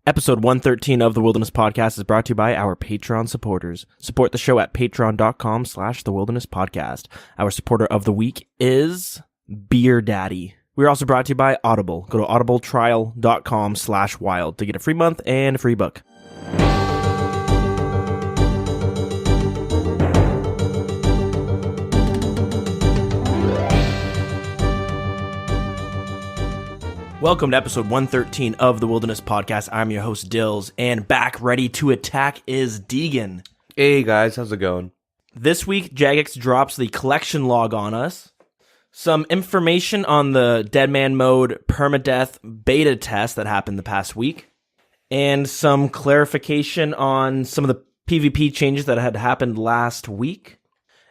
Episode 113 of the Wilderness Podcast is brought to you by our Patreon supporters. Support the show at patreon.com/thewildernesspodcast. Our supporter of the week is Beer Daddy. We're also brought to you by Audible. Go to audibletrial.com/wild to get a free month and a free book. Welcome to episode 113 of the Wilderness Podcast. I'm your host, Dills, and back ready to attack is Deegan. Hey guys, how's it going? This week, Jagex drops the collection log on us, some information on the Deadman Mode permadeath beta test that happened the past week, and some clarification on some of the PvP changes that had happened last week.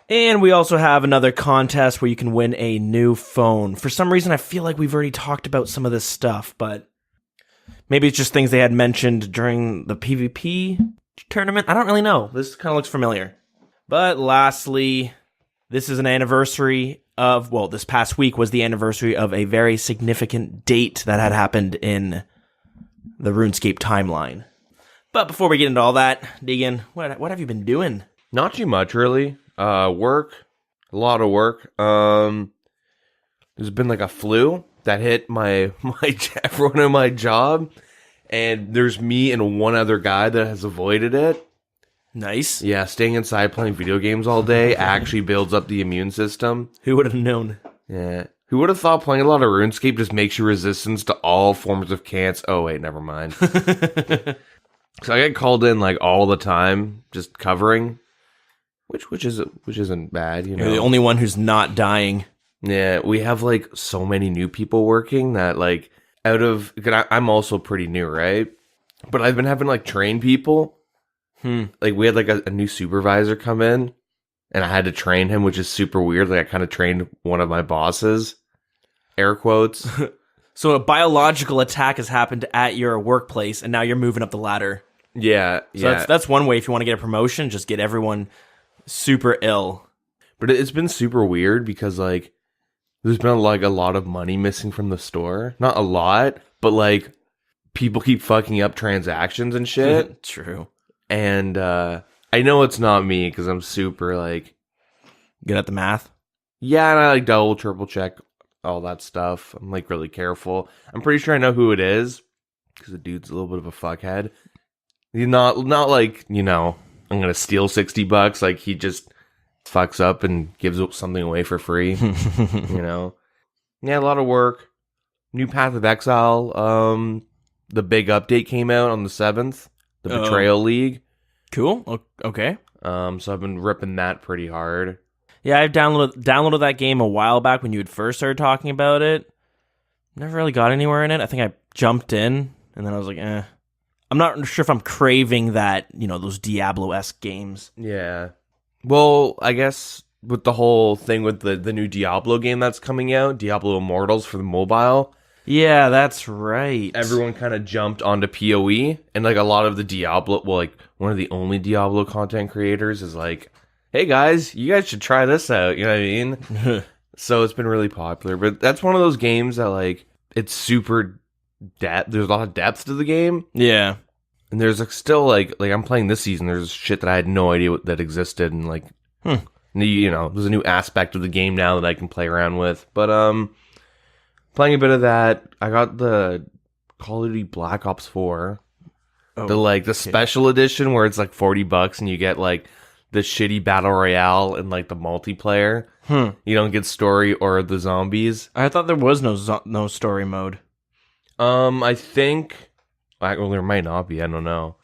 And we also have another contest where you can win a new phone. For some reason, I feel like we've already talked about some of this stuff, but maybe it's just things they had mentioned during the PvP tournament. I don't really know. This kind of looks familiar. But lastly, this is an anniversary of, well, this past week was the anniversary of a very significant date that had happened in the Runescape timeline. But before we get into all that, Deegan, what have you been doing? Not too much, really. Work, a lot of work. There's been like a flu that hit everyone in my job, and there's me and one other guy that has avoided it. Nice. Yeah, staying inside playing video games all day actually builds up the immune system. Who would have known? Yeah. Who would have thought playing a lot of RuneScape just makes you resistant to all forms of cancer? Oh wait, never mind. So I get called in like all the time, just covering. Which isn't bad, you know. You're the only one who's not dying. Yeah, we have like so many new people working that like I'm also pretty new, right? But I've been having like train people. Like we had like a new supervisor come in, and I had to train him, which is super weird. Like I kind of trained one of my bosses, air quotes. So a biological attack has happened at your workplace, and now you're moving up the ladder. Yeah, So that's one way if you want to get a promotion, just get everyone super ill. But it's been super weird because like there's been like a lot of money missing from the store. Not a lot, but like people keep fucking up transactions and shit. True. And I know it's not me because I'm super like good at the math. Yeah, and I like double, triple check all that stuff. I'm like really careful. I'm pretty sure I know who it is because the dude's a little bit of a fuckhead. He's not like, you know, I'm going to steal $60. Like, he just fucks up and gives something away for free, you know? Yeah, a lot of work. New Path of Exile. The big update came out on the 7th. The Betrayal League. Cool. Okay. So I've been ripping that pretty hard. Yeah, I downloaded that game a while back when you had first started talking about it. Never really got anywhere in it. I think I jumped in, and then I was like, eh. I'm not sure if I'm craving that, you know, those Diablo-esque games. Yeah. Well, I guess with the whole thing with the new Diablo game that's coming out, Diablo Immortals for the mobile. Yeah, that's right. Everyone kind of jumped onto PoE, and like a lot of the Diablo, well, like one of the only Diablo content creators is like, hey guys, you guys should try this out, you know what I mean? So it's been really popular, but that's one of those games that like, it's super there's a lot of depth to the game. Yeah. And there's like still like I'm playing this season, there's shit that I had no idea that existed, and like you know, there's a new aspect of the game now that I can play around with. But playing a bit of that. I got the Call of Duty Black Ops 4. The special edition where it's like $40 and you get like the shitty battle royale and like the multiplayer. You don't get story or the zombies. I thought there was no story mode. I think, well, there might not be. I don't know.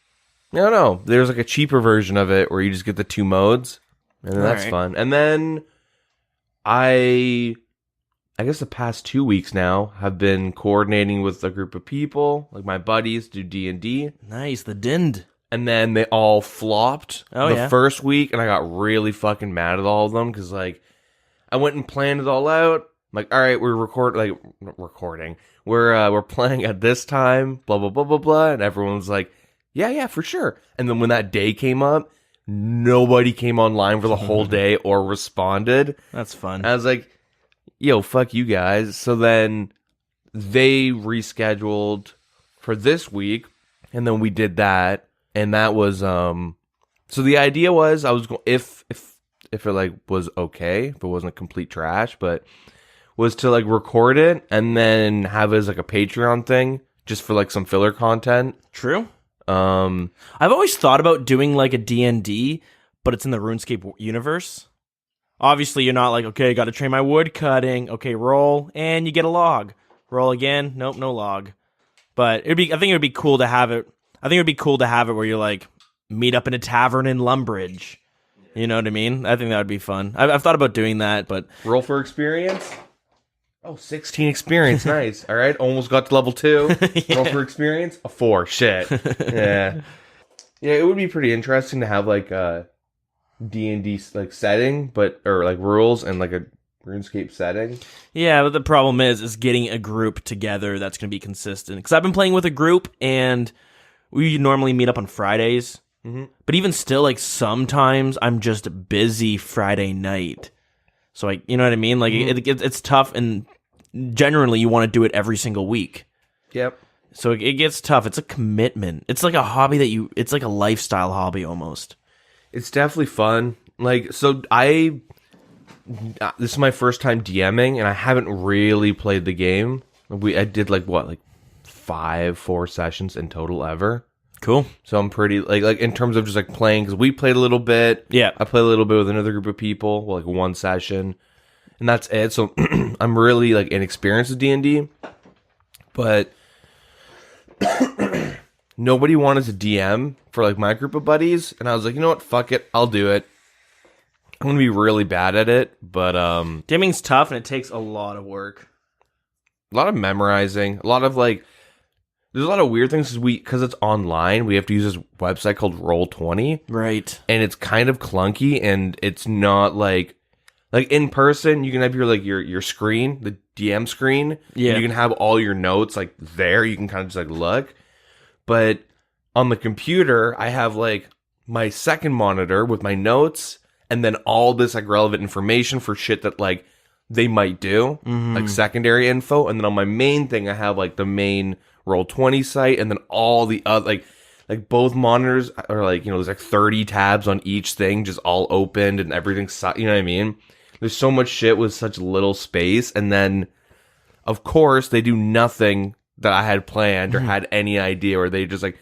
No. There's like a cheaper version of it where you just get the two modes, and that's fun. And then I guess the past 2 weeks now have been coordinating with a group of people, like my buddies, do D&D. Nice, the Dind. And then they all flopped the first week, and I got really fucking mad at all of them because like I went and planned it all out. I'm like, all right, we're recording. We're playing at this time, blah, blah, blah, blah, blah. And everyone's like, yeah, for sure. And then when that day came up, nobody came online for the whole day or responded. That's fun. I was like, yo, fuck you guys. So then they rescheduled for this week. And then we did that, and that was so the idea was I was going if it like was okay, if it wasn't complete trash, but was to like record it and then have it as like a Patreon thing just for like some filler content. True. I've always thought about doing like a D&D, but it's in the RuneScape universe. Obviously, you're not like, okay, got to train my wood cutting. Okay, roll, and you get a log. Roll again. Nope, no log. But I think it would be cool to have it. I think it would be cool to have it where you're like meet up in a tavern in Lumbridge. You know what I mean? I think that would be fun. I've thought about doing that, but roll for experience. Oh, 16 experience. Nice. All right, almost got to level 2. Yeah. Roll for experience. A 4. Shit. Yeah. Yeah, it would be pretty interesting to have like a D&D like setting, or like rules and like a RuneScape setting. Yeah, but the problem is getting a group together that's going to be consistent. Because I've been playing with a group, and we normally meet up on Fridays. Mm-hmm. But even still, like sometimes I'm just busy Friday night. So like, you know what I mean? Like it's tough, and generally you want to do it every single week. Yep. So it gets tough. It's a commitment. It's like a hobby it's like a lifestyle hobby almost. It's definitely fun. Like, so this is my first time DMing, and I haven't really played the game. I did like 4 sessions in total ever. Cool. So I'm pretty like in terms of just like playing, because we played a little bit. Yeah, I played a little bit with another group of people, like 1 session, and that's it. So I'm really like inexperienced with D&D, but nobody wanted to DM for like my group of buddies, and I was like, you know what, fuck it, I'll do it. I'm gonna be really bad at it, but DMing's tough, and it takes a lot of work. A lot of memorizing, a lot of like, there's a lot of weird things because it's online. We have to use this website called Roll20, right? And it's kind of clunky, and it's not like in person. You can have your screen, the DM screen. Yeah, you can have all your notes like there. You can kind of just like look, but on the computer, I have like my second monitor with my notes, and then all this like relevant information for shit that like they might do, like secondary info. And then on my main thing, I have like the main Roll20 site, and then all the other like both monitors are like, there's like 30 tabs on each thing, just all opened, and everything's, you know what I mean? There's so much shit with such little space, and then of course they do nothing that I had planned or had any idea, or they just like,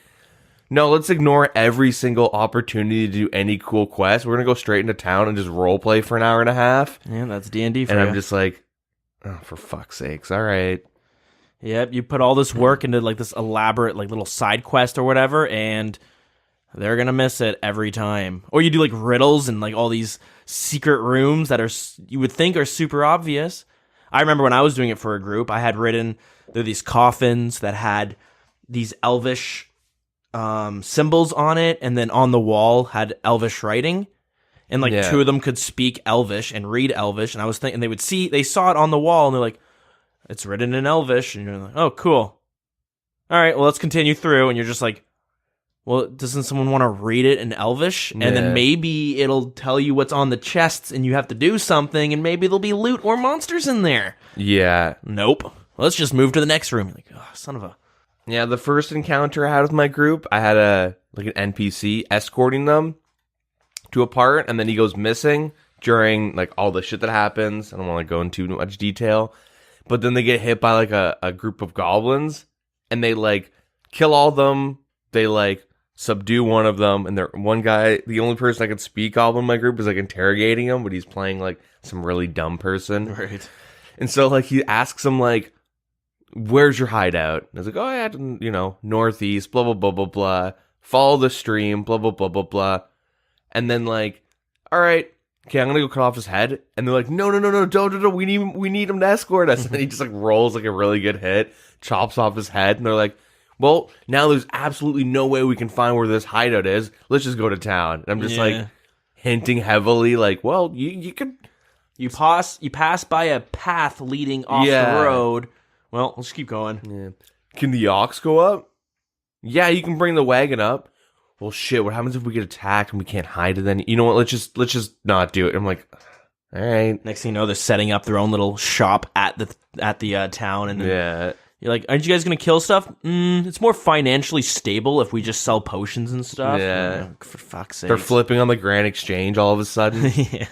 no, let's ignore every single opportunity to do any cool quest. We're gonna go straight into town and just role play for an hour and a half. Yeah, that's D&D for you. And I'm just like, oh, for fuck's sakes, all right. Yep, you put all this work into like this elaborate like little side quest or whatever, and they're gonna miss it every time. Or you do like riddles and like all these secret rooms that you would think are super obvious. I remember when I was doing it for a group, I had written there these coffins that had these elvish symbols on it, and then on the wall had elvish writing, and like 2 of them could speak Elvish and read Elvish, and I was thinking they saw it on the wall, and they're like, it's written in Elvish, and you're like, oh, cool. All right, well, let's continue through, and you're just like, well, doesn't someone want to read it in Elvish? And then maybe it'll tell you what's on the chests, and you have to do something, and maybe there'll be loot or monsters in there. Yeah. Nope. Well, let's just move to the next room. You're like, oh, son of a... Yeah, the first encounter I had with my group, I had an NPC escorting them to a part, and then he goes missing during like all the shit that happens. I don't want to go into too much detail. But then they get hit by like a group of goblins, and they like kill all of them. They like subdue one of them, and one guy, the only person that could speak goblin in my group, is like interrogating him, but he's playing like some really dumb person. Right. And so like he asks him like, where's your hideout? And I was like, oh yeah, northeast, blah blah blah blah blah. Follow the stream, blah blah blah blah blah. And then like, all right. Okay, I'm gonna go cut off his head, and they're like, no, don't, we need him to escort us. And then he just like rolls like a really good hit, chops off his head, and they're like, well, now there's absolutely no way we can find where this hideout is. Let's just go to town. And I'm just like hinting heavily, like, well, you could, you pass by a path leading off the road. Well, let's keep going. Yeah. Can the ox go up? Yeah, you can bring the wagon up. Well, shit, what happens if we get attacked and we can't hide it then? You know what, let's just not do it. I'm like, all right. Next thing you know, they're setting up their own little shop at the town, and then You're like, aren't you guys going to kill stuff? It's more financially stable if we just sell potions and stuff. Yeah. For fuck's sake. They're flipping on the Grand Exchange all of a sudden. Yeah.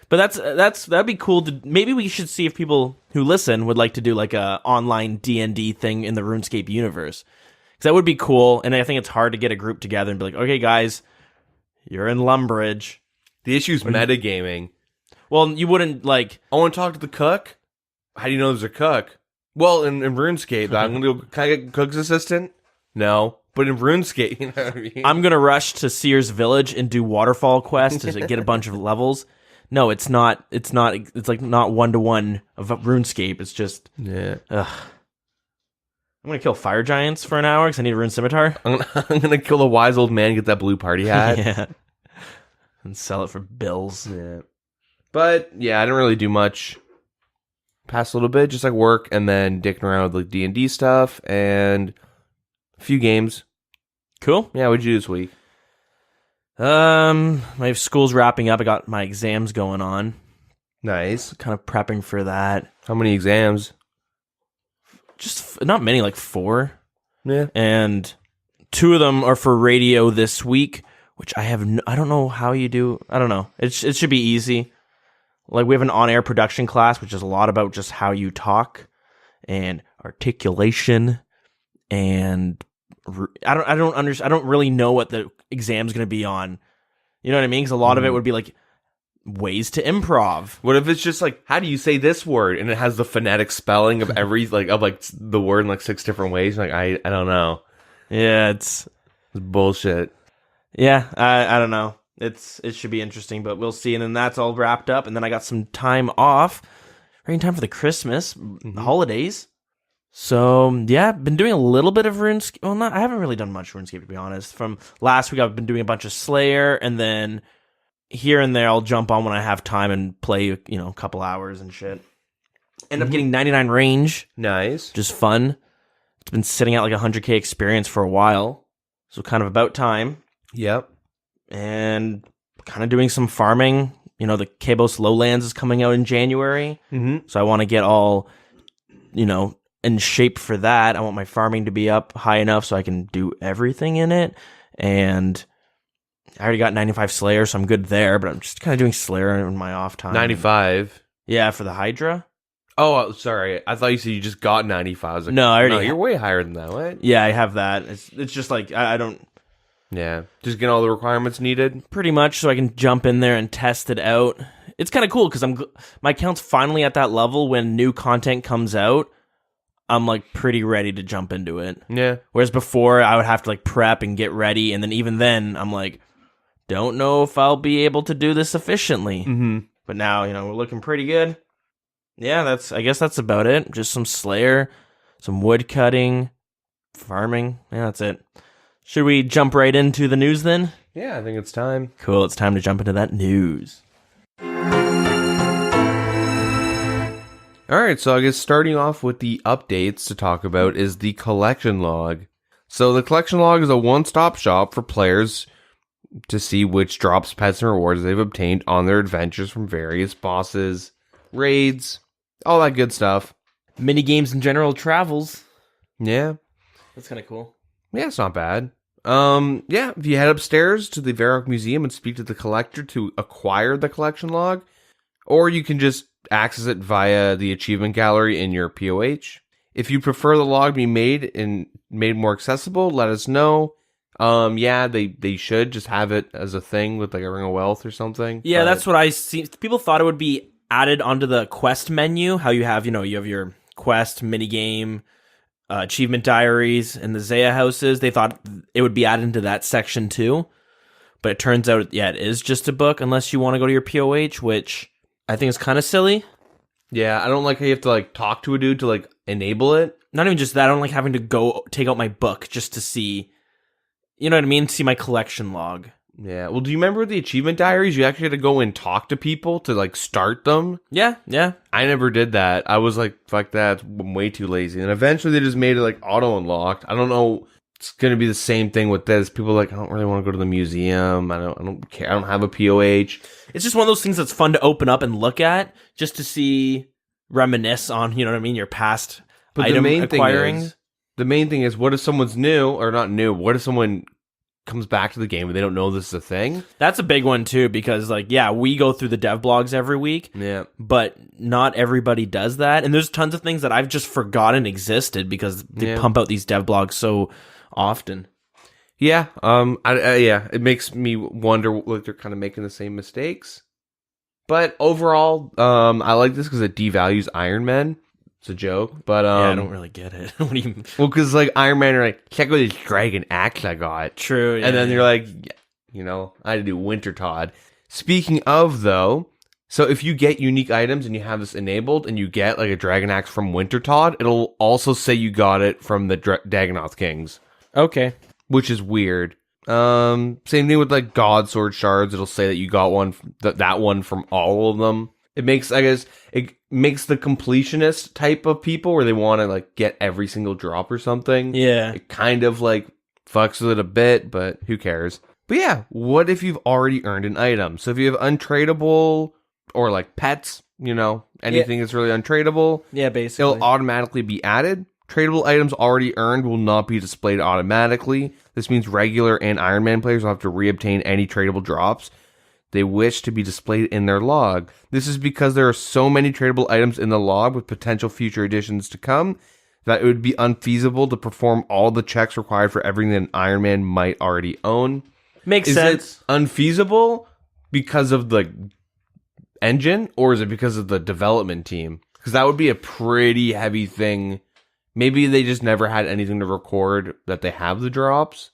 But that'd be cool to. Maybe we should see if people who listen would like to do like a online D&D thing in the RuneScape universe, because that would be cool. And I think it's hard to get a group together and be like, okay, guys, you're in Lumbridge. The issue's metagaming. Well, you wouldn't like. I want to talk to the cook. How do you know there's a cook? Well, in RuneScape, I'm gonna go. Can I get cook's assistant? No, but in RuneScape, you know what I mean. I'm gonna rush to Sears Village and do waterfall quest to get a bunch of levels. No, it's not. It's like not 1-to-1 of RuneScape. It's just. Yeah. Ugh. I'm gonna kill fire giants for an hour because I need a rune scimitar. I'm gonna kill a wise old man, get that blue party hat. Yeah. And sell it for bills. Yeah. But yeah, I didn't really do much. Past a little bit, just like work, and then dicking around with like D&D stuff and a few games. Cool. Yeah, what'd you do this week? My school's wrapping up. I got my exams going on. Nice. Kind of prepping for that. How many exams? Just not many, like 4. Yeah. And 2 of them are for radio this week, which I don't know how you do. I don't know. It should be easy. Like, we have an on-air production class, which is a lot about just how you talk and articulation, and I don't really know what the exam's going to be on. You know what I mean? Because a lot of it would be like ways to improv. What if it's just like, how do you say this word? And it has the phonetic spelling of every, like, of like the word in like 6 different ways. Like, I don't know. Yeah, it's bullshit. Yeah, I don't know. It should be interesting, but we'll see. And then that's all wrapped up. And then I got some time off, right in time for the Christmas holidays. So yeah, been doing a little bit of RuneScape. Well, I haven't really done much RuneScape, to be honest. From last week, I've been doing a bunch of Slayer, and then here and there, I'll jump on when I have time and play, a couple hours and shit. End up getting 99 range. Nice. Just fun. It's been sitting at like 100k experience for a while. So kind of about time. Yep. And kind of doing some farming. The Cabos Lowlands is coming out in January. Mm-hmm. So I want to get all, in shape for that. I want my farming to be up high enough so I can do everything in it. And I already got 95 Slayer, so I'm good there. But I'm just kind of doing Slayer in my off time. 95? Yeah, for the Hydra. Oh, sorry. I thought you said you just got 95. I was like, no, I already. No, you're way higher than that. What? Yeah, I have that. It's just like I don't. Yeah, just get all the requirements needed. Pretty much, so I can jump in there and test it out. It's kind of cool because my account's finally at that level when new content comes out. I'm like pretty ready to jump into it. Yeah. Whereas before, I would have to like prep and get ready, and then even then, I'm like, don't know if I'll be able to do this efficiently. Mm-hmm. But now, we're looking pretty good. Yeah, I guess that's about it. Just some Slayer, some wood cutting, farming. Yeah, that's it. Should we jump right into the news then? Yeah, I think it's time. Cool, it's time to jump into that news. All right, so I guess starting off with the updates to talk about is the collection log. So the collection log is a one-stop shop for players to see which drops, pets, and rewards they've obtained on their adventures from various bosses, raids, all that good stuff. Mini games and general travels. Yeah. That's kind of cool. Yeah, it's not bad. Yeah, if you head upstairs to the Varrock Museum and speak to the collector to acquire the collection log, or you can just access it via the achievement gallery in your POH. If you prefer the log be made more accessible, let us know. Yeah, they should just have it as a thing with like a Ring of Wealth or something. Yeah, that's what I see. People thought it would be added onto the quest menu. How you have, you have your quest minigame, achievement diaries, and the Zaya houses. They thought it would be added into that section too. But it turns out, yeah, it is just a book unless you want to go to your POH, which I think is kind of silly. Yeah, I don't like how you have to like talk to a dude to like enable it. Not even just that. I don't like having to go take out my book just to see, you know what I mean? See my collection log. Yeah. Well, do you remember the achievement diaries? You actually had to go and talk to people to like start them. Yeah. I never did that. I was like, fuck that. I'm way too lazy. And eventually they just made it like auto unlocked. I don't know. It's going to be the same thing with this. People are like, I don't really want to go to the museum. I don't care. I don't have a POH. It's just one of those things that's fun to open up and look at just to see, reminisce on, you know what I mean, your past But item the main acquiring. thing is, what if someone's new or not new? What if someone comes back to the game and they don't know this is a thing? That's a big one too, because like, yeah, we go through the dev blogs every week, Yeah. but not everybody does that. And there's tons of things that I've just forgotten existed because they pump out these dev blogs so often. Yeah. It makes me wonder, like, they're kind of making the same mistakes. But overall, I like this because it devalues Ironman. It's a joke, but yeah, I don't really get it. What do you mean? Well, because like Ironman are like, check out this dragon axe I got. True, yeah, and then you're like, I had to do Winter Todd. Speaking of though, so if you get unique items and you have this enabled, and you get like a dragon axe from Winter Todd, it'll also say you got it from the Dagonoth Kings, okay, which is weird. Same thing with like God Sword shards. It'll say that you got one, that one from all of them. It makes the completionist type of people where they want to like get every single drop or something. Yeah. It kind of like fucks with it a bit, but who cares? But yeah, what if you've already earned an item? So if you have untradeable or like pets, anything that's really untradeable, yeah, basically, it'll automatically be added. Tradable items already earned will not be displayed automatically. This means regular and Ironman players will have to reobtain any tradable drops they wish to be displayed in their log. This is because there are so many tradable items in the log with potential future additions to come that it would be unfeasible to perform all the checks required for everything that an Ironman might already own. Makes Is sense. it unfeasible because of the engine, or is it because of the development team? Because that would be a pretty heavy thing. Maybe they just never had anything to record that they have the drops.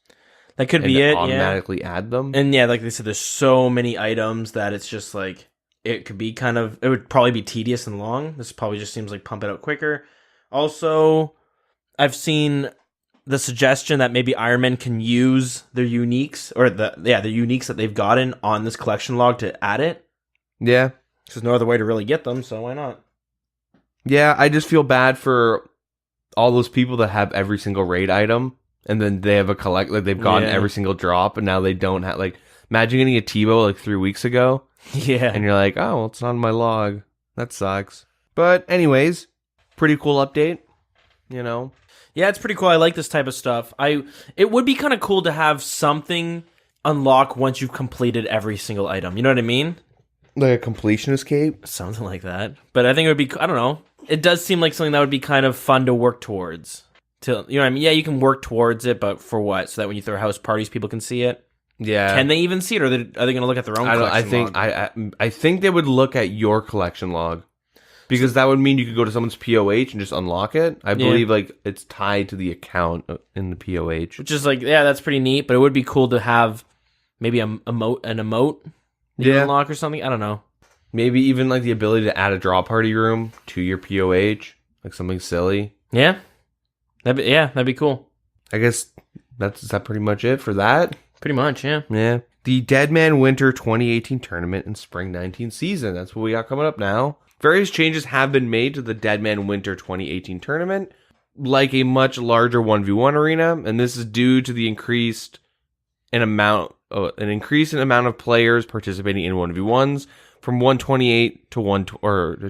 That could be it. Automatically add them. And yeah, like they said, there's so many items that it's just like it could be it would probably be tedious and long. This probably just seems like pump it out quicker. Also, I've seen the suggestion that maybe Ironman can use their uniques or the uniques that they've gotten on this collection log to add it. Yeah, there's no other way to really get them, so why not? Yeah, I just feel bad for all those people that have every single raid item, and then they have they've gotten every single drop, and now they don't have, like, imagine getting a Tebow like 3 weeks ago. Yeah. And you're like, oh, well, it's not on my log. That sucks. But anyways, pretty cool update, Yeah, it's pretty cool. I like this type of stuff. It would be kind of cool to have something unlock once you've completed every single item. You know what I mean? Like a completionist cape? Something like that. But I think it would be, I don't know. It does seem like something that would be kind of fun to work towards. You know what I mean? Yeah, you can work towards it, but for what? So that when you throw house parties, people can see it? Yeah. Can they even see it, or are they going to look at their own collection log? I think they would look at your collection log. Because that would mean you could go to someone's POH and just unlock it. I believe like it's tied to the account in the POH. Which is like, yeah, that's pretty neat, but it would be cool to have maybe an emote you unlock or something. I don't know. Maybe even like the ability to add a draw party room to your POH. Like something silly. Yeah. That'd be cool. I guess is that pretty much it for that? Pretty much, yeah. Yeah. The Deadman Winter 2018 tournament and Spring 19 season. That's what we got coming up now. Various changes have been made to the Deadman Winter 2018 tournament, like a much larger 1v1 arena, and this is due to the increase in amount of players participating in 1v1s from 128 to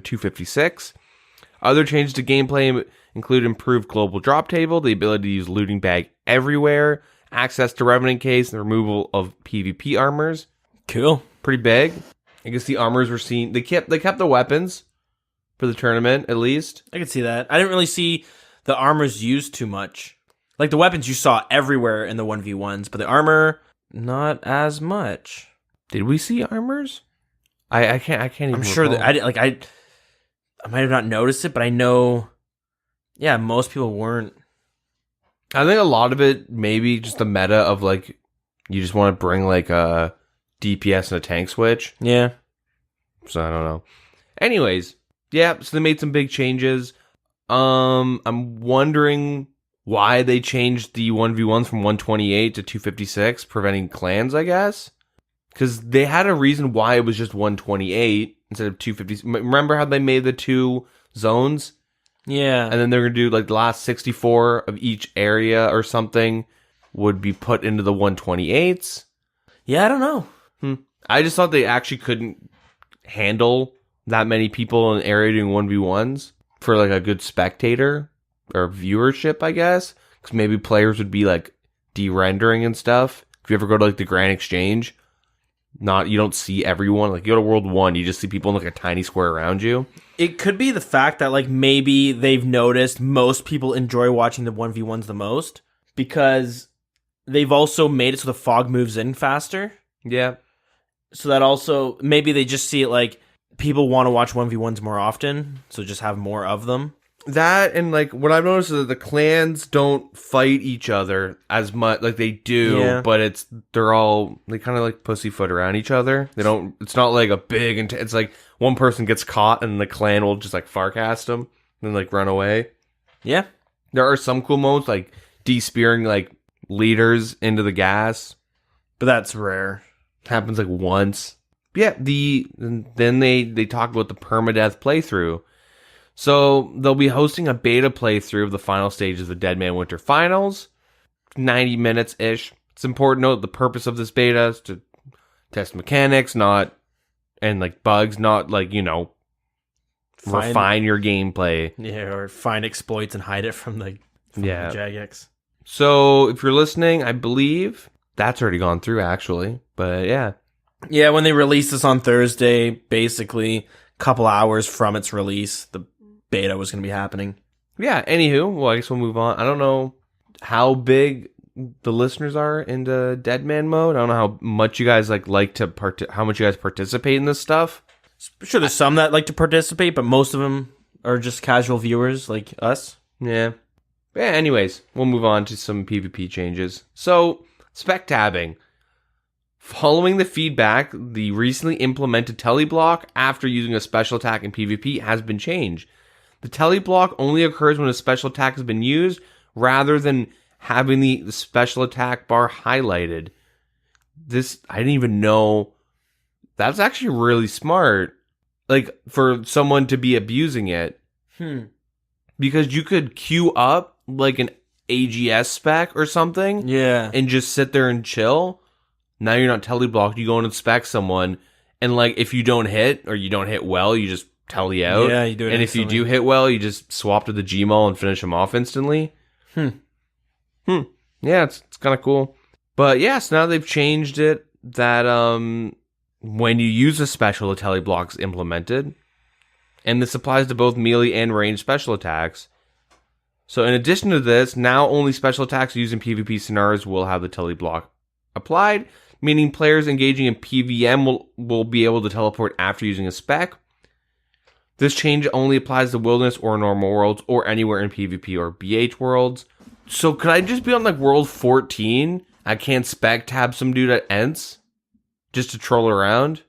256. Other changes to gameplay include improved global drop table, the ability to use looting bag everywhere, access to Revenant Case, and the removal of PvP armors. Cool. Pretty big. I guess the armors were seen. They kept the weapons for the tournament, at least. I could see that. I didn't really see the armors used too much. Like the weapons you saw everywhere in the 1v1s, but the armor not as much. Did we see armors? I can't even. I'm sure that I might have not noticed it, but I know. Yeah, most people weren't. I think a lot of it maybe just the meta of like you just want to bring like a DPS and a tank switch. Yeah. So I don't know. Anyways, yeah, so they made some big changes. I'm wondering why they changed the 1v1s from 128 to 256, preventing clans, I guess. Because they had a reason why it was just 128 instead of 250. Remember how they made the two zones? Yeah. And then they're going to do like the last 64 of each area or something would be put into the 128s. Yeah, I don't know. I just thought they actually couldn't handle that many people in an area doing 1v1s for like a good spectator. or viewership, I guess, because maybe players would be like de-rendering and stuff. If you ever go to like the Grand Exchange, you don't see everyone. Like you go to World 1, you just see people in like a tiny square around you. It could be the fact that like maybe they've noticed most people enjoy watching the 1v1s the most because they've also made it so the fog moves in faster. Yeah. So that also, maybe they just see it like people want to watch 1v1s more often, so just have more of them. That, and like what I've noticed is that the clans don't fight each other as much. Like they do, but they kind of like pussyfoot around each other. They don't, it's not like a big, it's like one person gets caught and the clan will just like farcast them and like run away. Yeah. There are some cool modes like de-spearing like leaders into the gas. But that's rare. Happens like once. Yeah, then they talk about the permadeath playthrough. So they'll be hosting a beta playthrough of the final stage of the Deadman Winter Finals, 90 minutes ish. It's important to note the purpose of this beta is to test mechanics, and like bugs, not like refine your gameplay. Yeah, or find exploits and hide it from the Jagex. So if you're listening, I believe that's already gone through actually, but yeah. Yeah, when they released this on Thursday, basically a couple hours from its release, the beta was going to be happening. Yeah, anywho, well, I guess we'll move on. I don't know how big the listeners are into Deadman mode. I don't know how much you guys like to how much you guys participate in this stuff. Sure, there's some that like to participate, but most of them are just casual viewers like us. Yeah. Yeah, anyways, we'll move on to some PvP changes. So, spec tabbing. Following the feedback, the recently implemented teleblock after using a special attack in PvP has been changed. The teleblock only occurs when a special attack has been used, rather than having the special attack bar highlighted. This, I didn't even know. That's actually really smart. Like, for someone to be abusing it. Because you could queue up, like, an AGS spec or something. Yeah. And just sit there and chill. Now you're not teleblocked. You go and inspect someone. And, like, if you don't hit, or you don't hit well, you just telly out. Yeah, you do it And instantly. if you do hit well, you just swap to the Gmaul and finish them off instantly. Yeah, it's kind of cool. But yes, now they've changed it that when you use a special, a teleblock is implemented. And this applies to both melee and ranged special attacks. So in addition to this, now only special attacks used in PvP scenarios will have the teleblock applied, meaning players engaging in PvM will be able to teleport after using a spec. This change only applies to wilderness or normal worlds or anywhere in PvP or BH worlds. So could I just be on like world 14? I can't spec tab some dude at Ents just to troll around?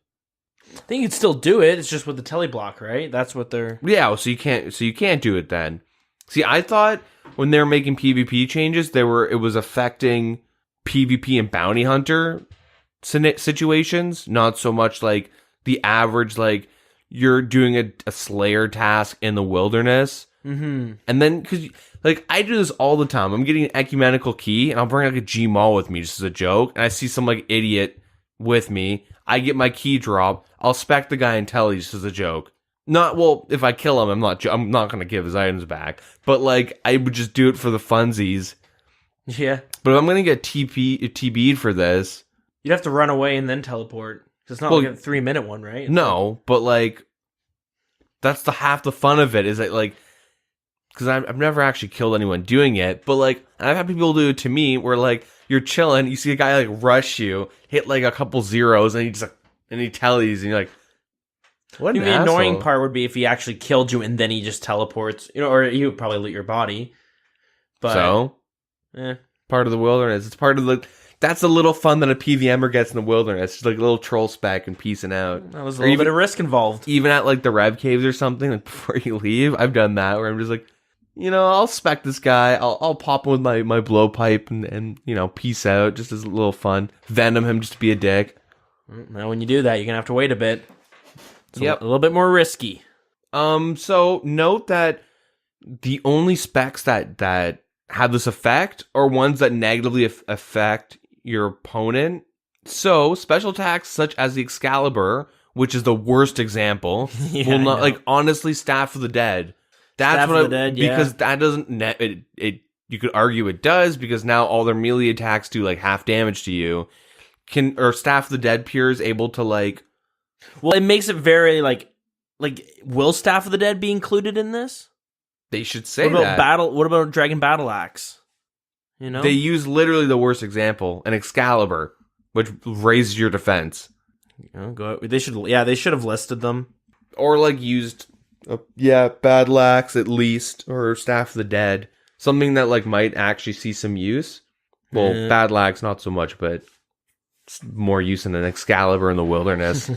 I think you'd still do it. It's just with the teleblock, right? That's what they're... Yeah, so you can't do it then. See, I thought when they were making PvP changes, it was affecting PvP and bounty hunter situations, not so much like the average, like you're doing a slayer task in the wilderness. And then, because like I do this all the time, I'm getting an ecumenical key and I'll bring like a Gmaul with me just as a joke, and I see some like idiot with me, I get my key drop, I'll spec the guy and tell you just as a joke. Not, well, if I kill him, I'm not going to give his items back, but like I would just do it for the funsies. Yeah. But if I'm going to get TB'd for this, you'd have to run away and then teleport. It's not like a 3-minute one, right? No, but like that's half the fun of it, is that like, because I've never actually killed anyone doing it, but like I've had people do it to me where like you're chilling, you see a guy like rush you, hit like a couple zeros, and he just like, and he tellies, and you're like, what an The asshole. annoying part would be if he actually killed you and then he just teleports, or he would probably loot your body. But so, part of the wilderness. It's part of that's the little fun that a PVMer gets in the wilderness. Just like a little troll spec and peacing out. That was a little bit of risk involved. Even at like the Rev Caves or something, like before you leave, I've done that where I'm just like, I'll spec this guy. I'll pop him with my blowpipe and peace out, just as a little fun. Venom him just to be a dick. Now when you do that, you're gonna have to wait a bit. It's a Yep. little bit more risky. So note that the only specs that have this effect are ones that negatively affect your opponent. So special attacks such as the Excalibur, which is the worst example, will not, like, honestly, Staff of the Dead. That's Staff what of the Dead, yeah. because that doesn't it. You could argue it does because now all their melee attacks do like half damage to you. Or Staff of the Dead Pure is able to like. Well, it makes it very like will Staff of the Dead be included in this? They should say what about that. What about Dragon Battle Axe? You know, they use literally the worst example, an Excalibur, which raises your defense. They should have listed them, or like used, Battle Axe at least, or Staff of the Dead, something that like might actually see some use. Well, Battle Axe not so much, but it's more use than an Excalibur in the wilderness.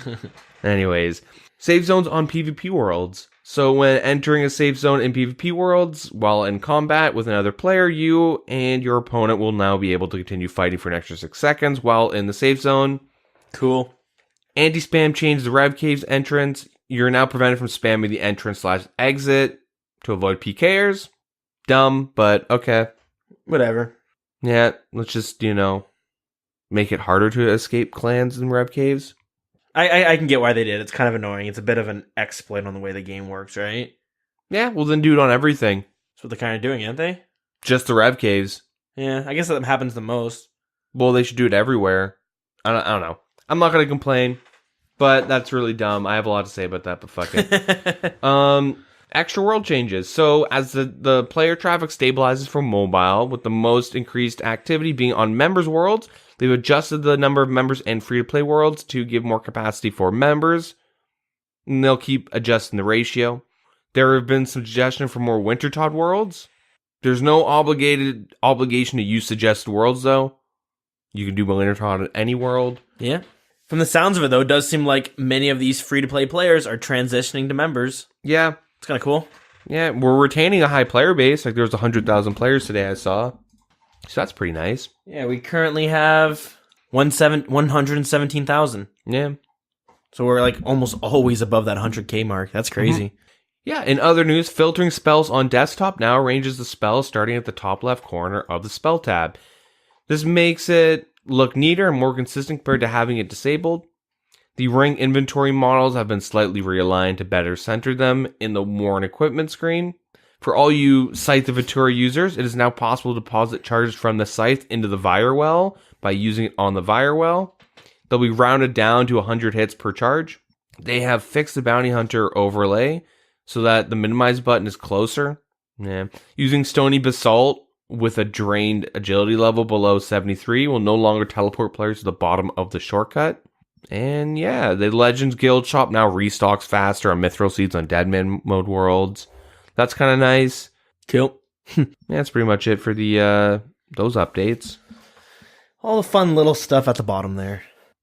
Anyways, save zones on PvP worlds. So when entering a safe zone in PvP worlds, while in combat with another player, you and your opponent will now be able to continue fighting for an extra 6 seconds while in the safe zone. Cool. Anti-spam changed the Rev Cave's entrance. You're now prevented from spamming the entrance/exit to avoid PKers. Dumb, but okay. Whatever. Yeah, let's just, make it harder to escape clans in Rev Caves. I can get why they did. It's kind of annoying. It's a bit of an exploit on the way the game works, right? Yeah, well then do it on everything. That's what they're kind of doing, aren't they? Just the Rev Caves. Yeah, I guess that happens the most. Well, they should do it everywhere. I don't know. I'm not going to complain, but that's really dumb. I have a lot to say about that, but fuck it. Extra world changes. So as the player traffic stabilizes for mobile, with the most increased activity being on members' worlds, they've adjusted the number of members and free-to-play worlds to give more capacity for members. And they'll keep adjusting the ratio. There have been some suggestion for more Wintertod worlds. There's no obligation to use suggested worlds, though. You can do Wintertod at any world. Yeah. From the sounds of it, though, it does seem like many of these free-to-play players are transitioning to members. Yeah. It's kind of cool. Yeah, we're retaining a high player base. Like, there was 100,000 players today, I saw. So that's pretty nice. Yeah, we currently have 117,000. Yeah. So we're like almost always above that 100K mark. That's crazy. Mm-hmm. Yeah, in other news, filtering spells on desktop now arranges the spells starting at the top left corner of the spell tab. This makes it look neater and more consistent compared to having it disabled. The ring inventory models have been slightly realigned to better center them in the worn equipment screen. For all you Scythe of Atura users, it is now possible to deposit charges from the Scythe into the Vire Well by using it on the Vire Well. They'll be rounded down to 100 hits per charge. They have fixed the Bounty Hunter overlay so that the minimize button is closer. Yeah. Using Stony Basalt with a drained agility level below 73 will no longer teleport players to the bottom of the shortcut. And yeah, the Legends Guild shop now restocks faster on Mithril Seeds on Deadman mode worlds. That's kind of nice. Cool. Yeah, that's pretty much it for the those updates. All the fun little stuff at the bottom there.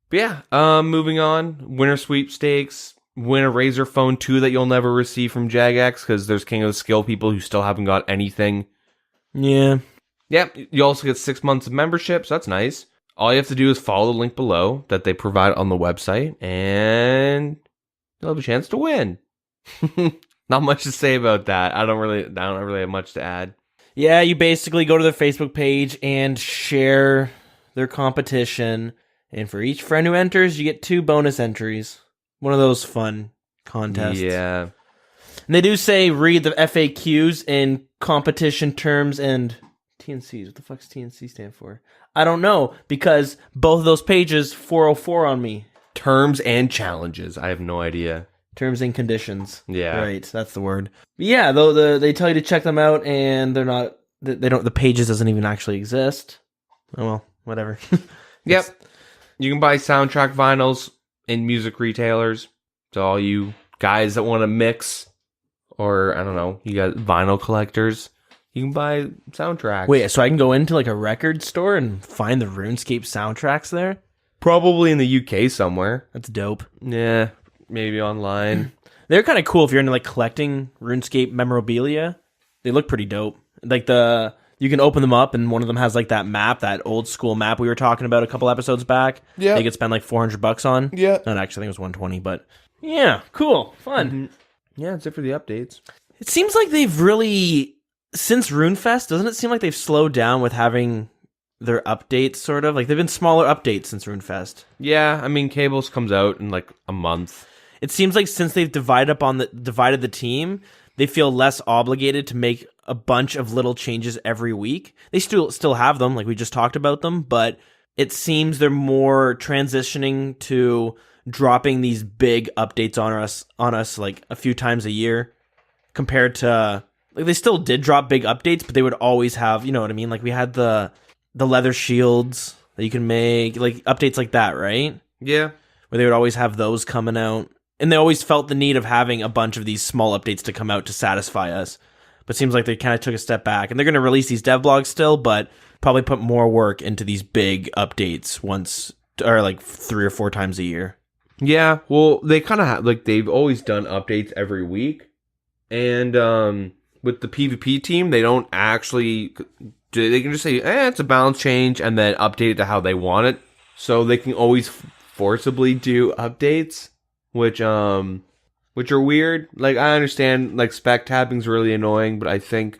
But yeah, moving on. Winter sweepstakes. Win a Razer Phone 2 that you'll never receive from Jagex because there's King of the Skill people who still haven't got anything. Yeah. Yep, you also get 6 months of membership, so that's nice. All you have to do is follow the link below that they provide on the website, and you'll have a chance to win. Not much to say about that. I don't really have much to add. Yeah, you basically go to their Facebook page and share their competition, and for each friend who enters, you get 2 bonus entries. One of those fun contests. Yeah. And they do say read the FAQs in competition terms and TNCs. What the fuck's TNC stand for? I don't know, because both of those pages 404 on me. Terms and challenges. I have no idea. Terms and conditions. Yeah. Right, that's the word. But yeah, though they tell you to check them out and they're not the pages doesn't even actually exist. Oh well, whatever. Yep. You can buy soundtrack vinyls in music retailers. To all you guys that want to mix, or I don't know, you got vinyl collectors, you can buy soundtracks. Wait, so I can go into like a record store and find the RuneScape soundtracks there? Probably in the UK somewhere. That's dope. Yeah, maybe online. They're kind of cool if you're into like collecting RuneScape memorabilia. They look pretty dope. Like you can open them up and one of them has like that map, that old school map we were talking about a couple episodes back. Yeah. They could spend like $400 on. Yeah. Not actually, I think it was 120, but yeah, cool, fun. Mm-hmm. Yeah, that's it for the updates. It seems like they've really, since RuneFest, doesn't it seem like they've slowed down with having their updates, sort of? Like, they've been smaller updates since RuneFest. Yeah, I mean, Cables comes out in like a month. It seems like since they've divided the team, they feel less obligated to make a bunch of little changes every week. They still have them, like we just talked about them, but it seems they're more transitioning to dropping these big updates on us like a few times a year, compared to like they still did drop big updates, but they would always have, you know what I mean? Like we had the leather shields that you can make, like updates like that, right? Yeah. Where they would always have those coming out. And they always felt the need of having a bunch of these small updates to come out to satisfy us. But it seems like they kind of took a step back. And they're going to release these dev blogs still, but probably put more work into these big updates once, or like 3 or 4 times a year. Yeah, well, they kind of have, like, they've always done updates every week. And with the PvP team, they don't actually, they can just say, it's a balance change, and then update it to how they want it. So they can always forcibly do updates, which are weird. Like, I understand, like, spec tapping's really annoying, but I think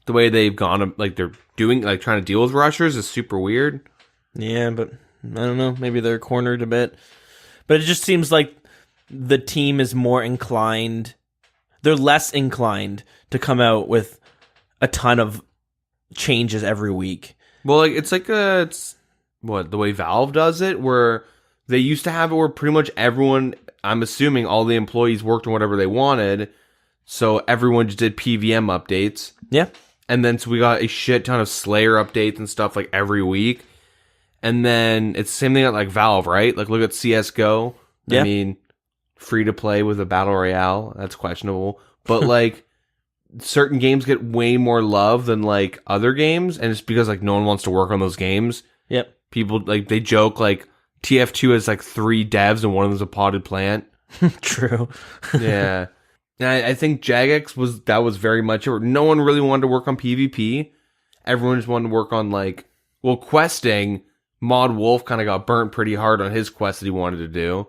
the way they've gone, like, they're doing, like, trying to deal with rushers is super weird. Yeah, but I don't know, maybe they're cornered a bit. But it just seems like the team is more inclined, they're less inclined to come out with a ton of changes every week. Well, like, it's what, the way Valve does it, where they used to have it where pretty much everyone, I'm assuming all the employees worked on whatever they wanted, so everyone just did PVM updates. Yeah. And then so we got a shit ton of Slayer updates and stuff like every week. And then it's the same thing at like Valve, right? Like look at CSGO. Yeah. I mean, free to play with a battle royale. That's questionable. But like certain games get way more love than like other games. And it's because like no one wants to work on those games. Yep. People like, they joke like TF2 has like 3 devs and one of them's a potted plant. True. Yeah. And I think Jagex was very much it. No one really wanted to work on PvP. Everyone just wanted to work on like, well, questing. Mod Wolf kind of got burnt pretty hard on his quest that he wanted to do.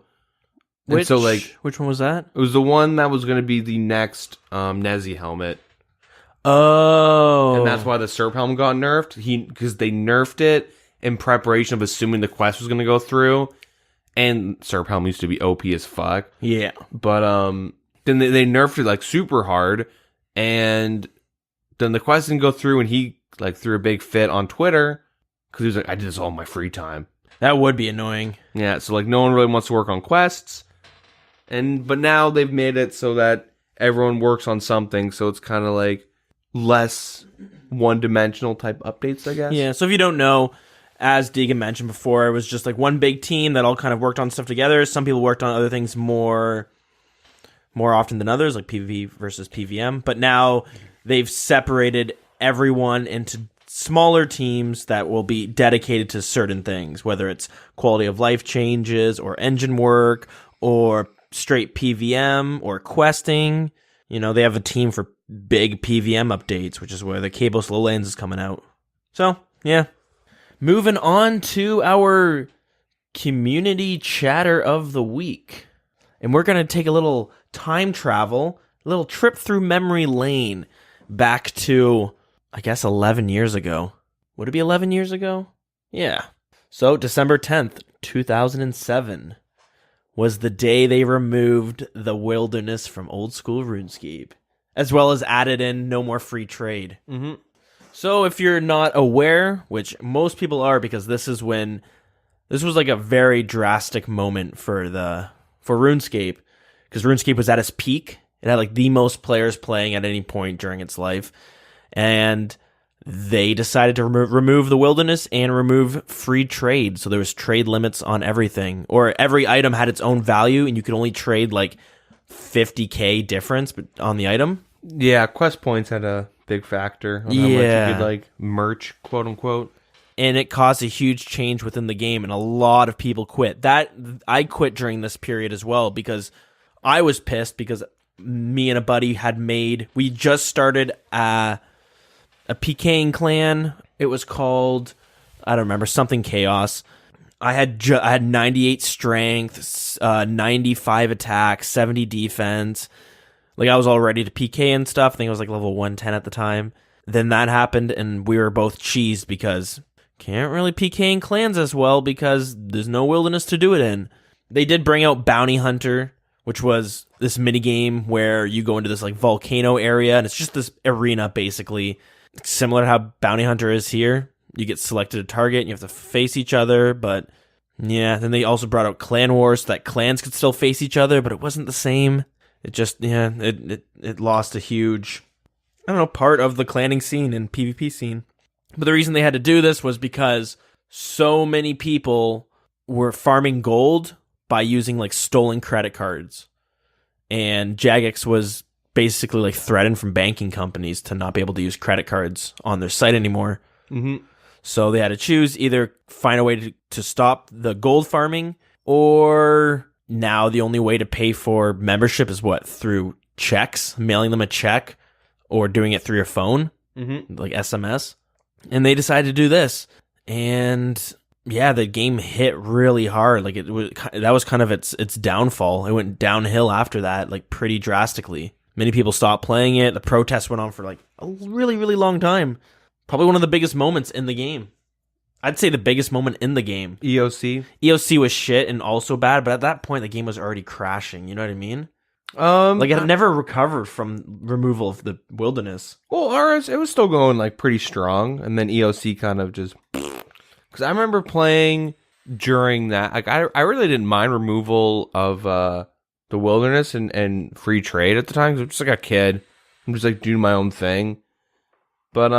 Which one was that? It was the one that was going to be the next Nezzy helmet. Oh. And that's why the Serp helmet got nerfed. Because they nerfed it in preparation of assuming the quest was going to go through. And Serp helmet used to be OP as fuck. Yeah. But then they nerfed it like super hard. And then the quest didn't go through, and he like threw a big fit on Twitter. Because he was like, I did this all in my free time. That would be annoying. Yeah, so like no one really wants to work on quests. But now they've made it so that everyone works on something, so it's kind of like less one-dimensional type updates, I guess. Yeah, so if you don't know, as Deegan mentioned before, it was just like one big team that all kind of worked on stuff together. Some people worked on other things more often than others, like PvP versus PVM. But now they've separated everyone into smaller teams that will be dedicated to certain things, whether it's quality of life changes or engine work or straight PVM or questing. You know, they have a team for big PVM updates, which is where the Cabos Lowlands is coming out. So, yeah. Moving on to our community chatter of the week. And we're going to take a little time travel, a little trip through memory lane back to, I guess, 11 years ago. Would it be 11 years ago? Yeah. So, December 10th, 2007 was the day they removed the wilderness from Oldschool Runescape, as well as added in no more free trade. Mm-hmm. So, if you're not aware, which most people are, because this was like a very drastic moment for RuneScape, because RuneScape was at its peak. It had like the most players playing at any point during its life. And they decided to remove the wilderness and remove free trade. So there was trade limits on everything, or every item had its own value, and you could only trade like 50k difference on the item. Yeah, quest points had a big factor on how much you could like merch, quote unquote. And it caused a huge change within the game, and a lot of people quit. I quit during this period as well, because I was pissed because me and a buddy we just started a PKing clan. It was called, I don't remember, something Chaos. I had 98 strength, 95 attack, 70 defense. Like, I was all ready to PK and stuff. I think I was like level 110 at the time. Then that happened, and we were both cheesed because can't really PK in clans as well because there's no wilderness to do it in. They did bring out Bounty Hunter, which was this mini game where you go into this like volcano area, and it's just this arena basically, similar to how Bounty Hunter is here. You get selected a target, and you have to face each other, but yeah. Then they also brought out Clan Wars so that clans could still face each other, but it wasn't the same. It just it lost a huge, I don't know, part of the clanning scene and PvP scene. But the reason they had to do this was because so many people were farming gold by using like stolen credit cards. And Jagex was basically like threatened from banking companies to not be able to use credit cards on their site anymore. Mm-hmm. So they had to choose either find a way to stop the gold farming, or now the only way to pay for membership is what? Through checks, mailing them a check, or doing it through your phone, like SMS. And they decided to do this. And yeah, the game hit really hard. Like that was kind of its downfall. It went downhill after that, like pretty drastically. Many people stopped playing it. The protests went on for like a really, really long time. Probably one of the biggest moments in the game. I'd say the biggest moment in the game. EOC was shit and also bad, but at that point the game was already crashing. You know what I mean? Like it had never recovered from removal of the wilderness. Well, RS, it was still going like pretty strong, and then EOC kind of just. Because I remember playing during that. Like I really didn't mind removal of the wilderness and free trade at the time. Cause I'm just like a kid. I'm just like doing my own thing. But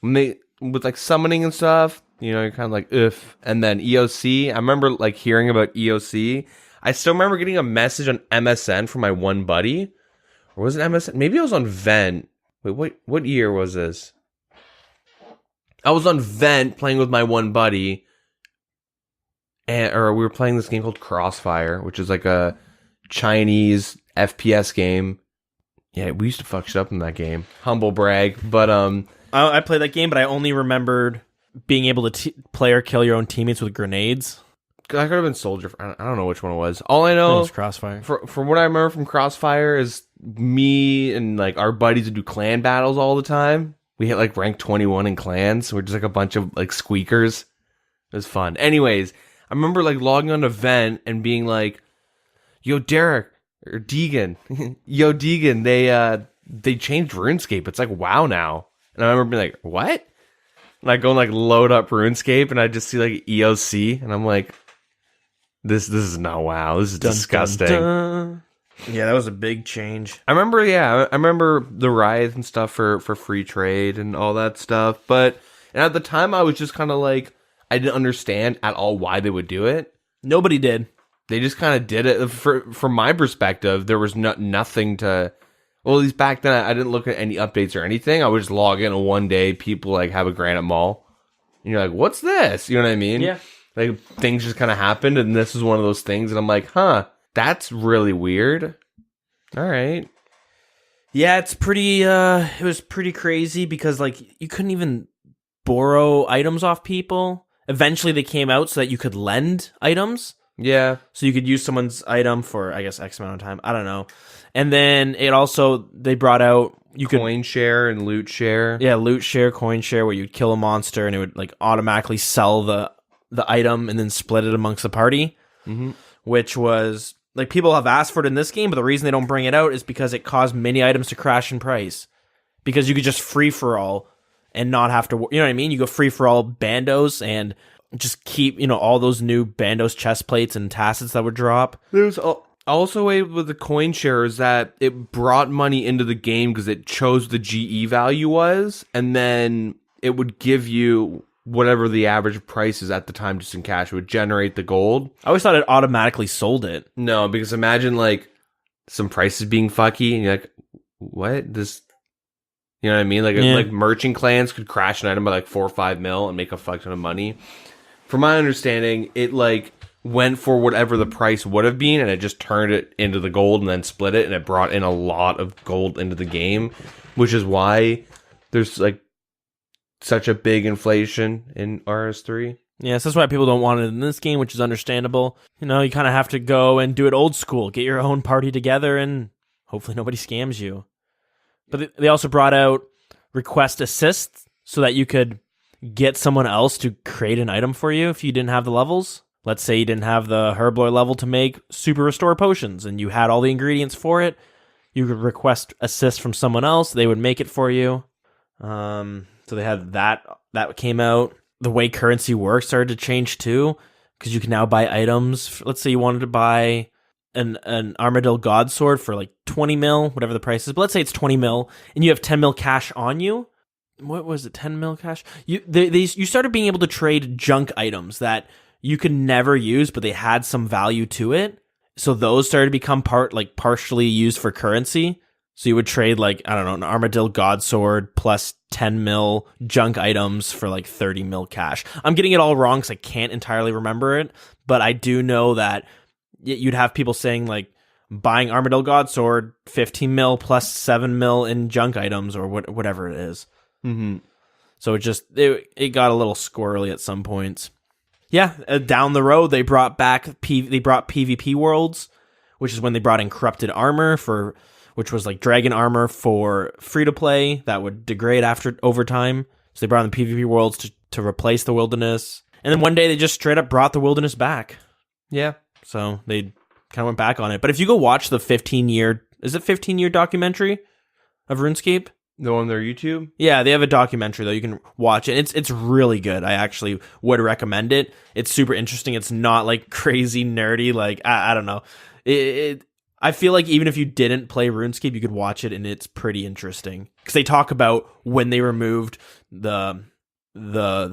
when they with like summoning and stuff, you know, you're kind of like if. And then EOC. I remember like hearing about EOC. I still remember getting a message on MSN from my one buddy. Or was it MSN? Maybe I was on Vent. Wait, what year was this? I was on Vent playing with my one buddy, or we were playing this game called Crossfire, which is like a Chinese FPS game. Yeah, we used to fuck shit up in that game. Humble brag, but I played that game, but I only remembered being able to play or kill your own teammates with grenades. I could have been Soldier. I don't know which one it was. All I know was Crossfire. From what I remember from Crossfire is me and like our buddies would do clan battles all the time. We hit like rank 21 in clans. We're just like a bunch of like squeakers. It was fun. Anyways, I remember like logging on an event and being like, "Yo, Derek or Deegan, yo Deegan, they changed RuneScape. It's like WoW now." And I remember being like, "What?" And I go and like load up RuneScape and I just see like EOC and I'm like, "This is not WoW. This is disgusting." Dun, dun. Yeah, that was a big change. I remember the rise and stuff for free trade and all that stuff. But and at the time, I was just kind of like, I didn't understand at all why they would do it. Nobody did. They just kind of did it. From my perspective, there was nothing to. Well, at least back then, I didn't look at any updates or anything. I would just log in and one day people like have a Granite Mall. And you're like, what's this? You know what I mean? Yeah. Like things just kind of happened, and this is one of those things. And I'm like, huh. That's really weird. All right. Yeah, it's pretty it was pretty crazy because like you couldn't even borrow items off people. Eventually they came out so that you could lend items. Yeah. So you could use someone's item for I guess X amount of time. I don't know. And then they brought out coin share and loot share. Yeah, loot share, coin share, where you'd kill a monster and it would like automatically sell the item and then split it amongst the party. Mm-hmm. Which was like people have asked for it in this game, but the reason they don't bring it out is because it caused many items to crash in price. Because you could just free for all and not have to, you know what I mean? You go free for all bandos and just keep, all those new bandos chest plates and tassets that would drop. There's also a with the coin share is that it brought money into the game because it chose the GE value was, and then it would give you whatever the average price is at the time just in cash. It would generate the gold. I always thought it automatically sold it. No, because imagine like some prices being fucky and you're like, what? This, you know what I mean? Like merchant clans could crash an item by like 4 or 5 mil and make a fuck ton of money. From my understanding, it like went for whatever the price would have been and it just turned it into the gold and then split it and it brought in a lot of gold into the game, which is why there's like such a big inflation in RS3. Yes, that's why people don't want it in this game, which is understandable. You kind of have to go and do it old school. Get your own party together and hopefully nobody scams you. But they also brought out request assist so that you could get someone else to create an item for you if you didn't have the levels. let's say you didn't have the Herblore level to make Super Restore potions and you had all the ingredients for it, you could request assist from someone else. They would make it for you. So they had that came out. The way currency works started to change too, because you can now buy items. Let's say you wanted to buy an Armadillo God Sword for like 20 mil, whatever the price is. But let's say it's 20 mil, and you have 10 mil cash on you. What was it? 10 mil cash? You started being able to trade junk items that you could never use, but they had some value to it. So those started to become partially used for currency. So you would trade like, I don't know, an Armadillo God Sword plus 10 mil junk items for like 30 mil cash. I'm getting it all wrong because I can't entirely remember it, but I do know that you'd have people saying like buying Armadillo God Sword, 15 mil plus 7 mil in junk items or whatever it is. Mm-hmm. So it got a little squirrely at some points. Yeah, down the road they brought PvP worlds, which is when they brought in corrupted armor which was like dragon armor for free to play that would degrade over time. So they brought in the PvP worlds to replace the wilderness. And then one day they just straight up brought the wilderness back. Yeah. So they kind of went back on it. But if you go watch the 15-year documentary of RuneScape? The one on their YouTube? Yeah, they have a documentary, though. You can watch it. It's really good. I actually would recommend it. It's super interesting. It's not, like, crazy nerdy. Like, I don't know. I feel like even if you didn't play RuneScape, you could watch it, and it's pretty interesting. Because they talk about when they removed the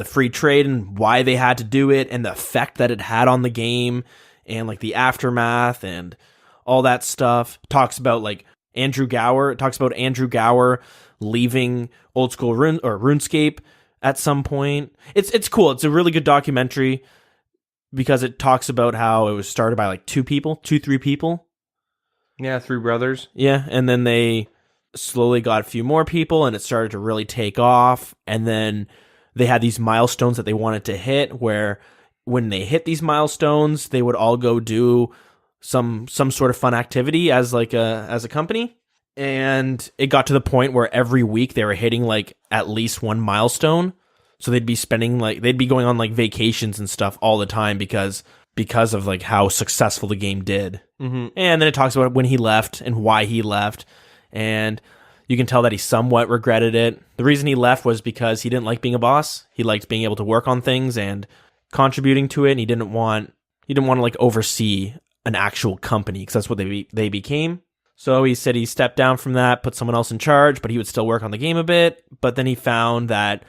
free trade and why they had to do it and the effect that it had on the game and, like, the aftermath and all that stuff. Talks about, like, Andrew Gower leaving Oldschool RuneScape at some point. It's cool. It's a really good documentary because it talks about how it was started by like 3 people. Yeah, 3 brothers. Yeah, and then they slowly got a few more people and it started to really take off. And then they had these milestones that they wanted to hit where when they hit these milestones, they would all go do some sort of fun activity as a company. And it got to the point where every week they were hitting like at least one milestone. So they'd be going on like vacations and stuff all the time because of like how successful the game did. Mm-hmm. And then it talks about when he left and why he left. And you can tell that he somewhat regretted it. The reason he left was because he didn't like being a boss. He liked being able to work on things and contributing to it. And he didn't want to like oversee an actual company because that's what they became. So he said he stepped down from that, put someone else in charge, but he would still work on the game a bit. But then he found that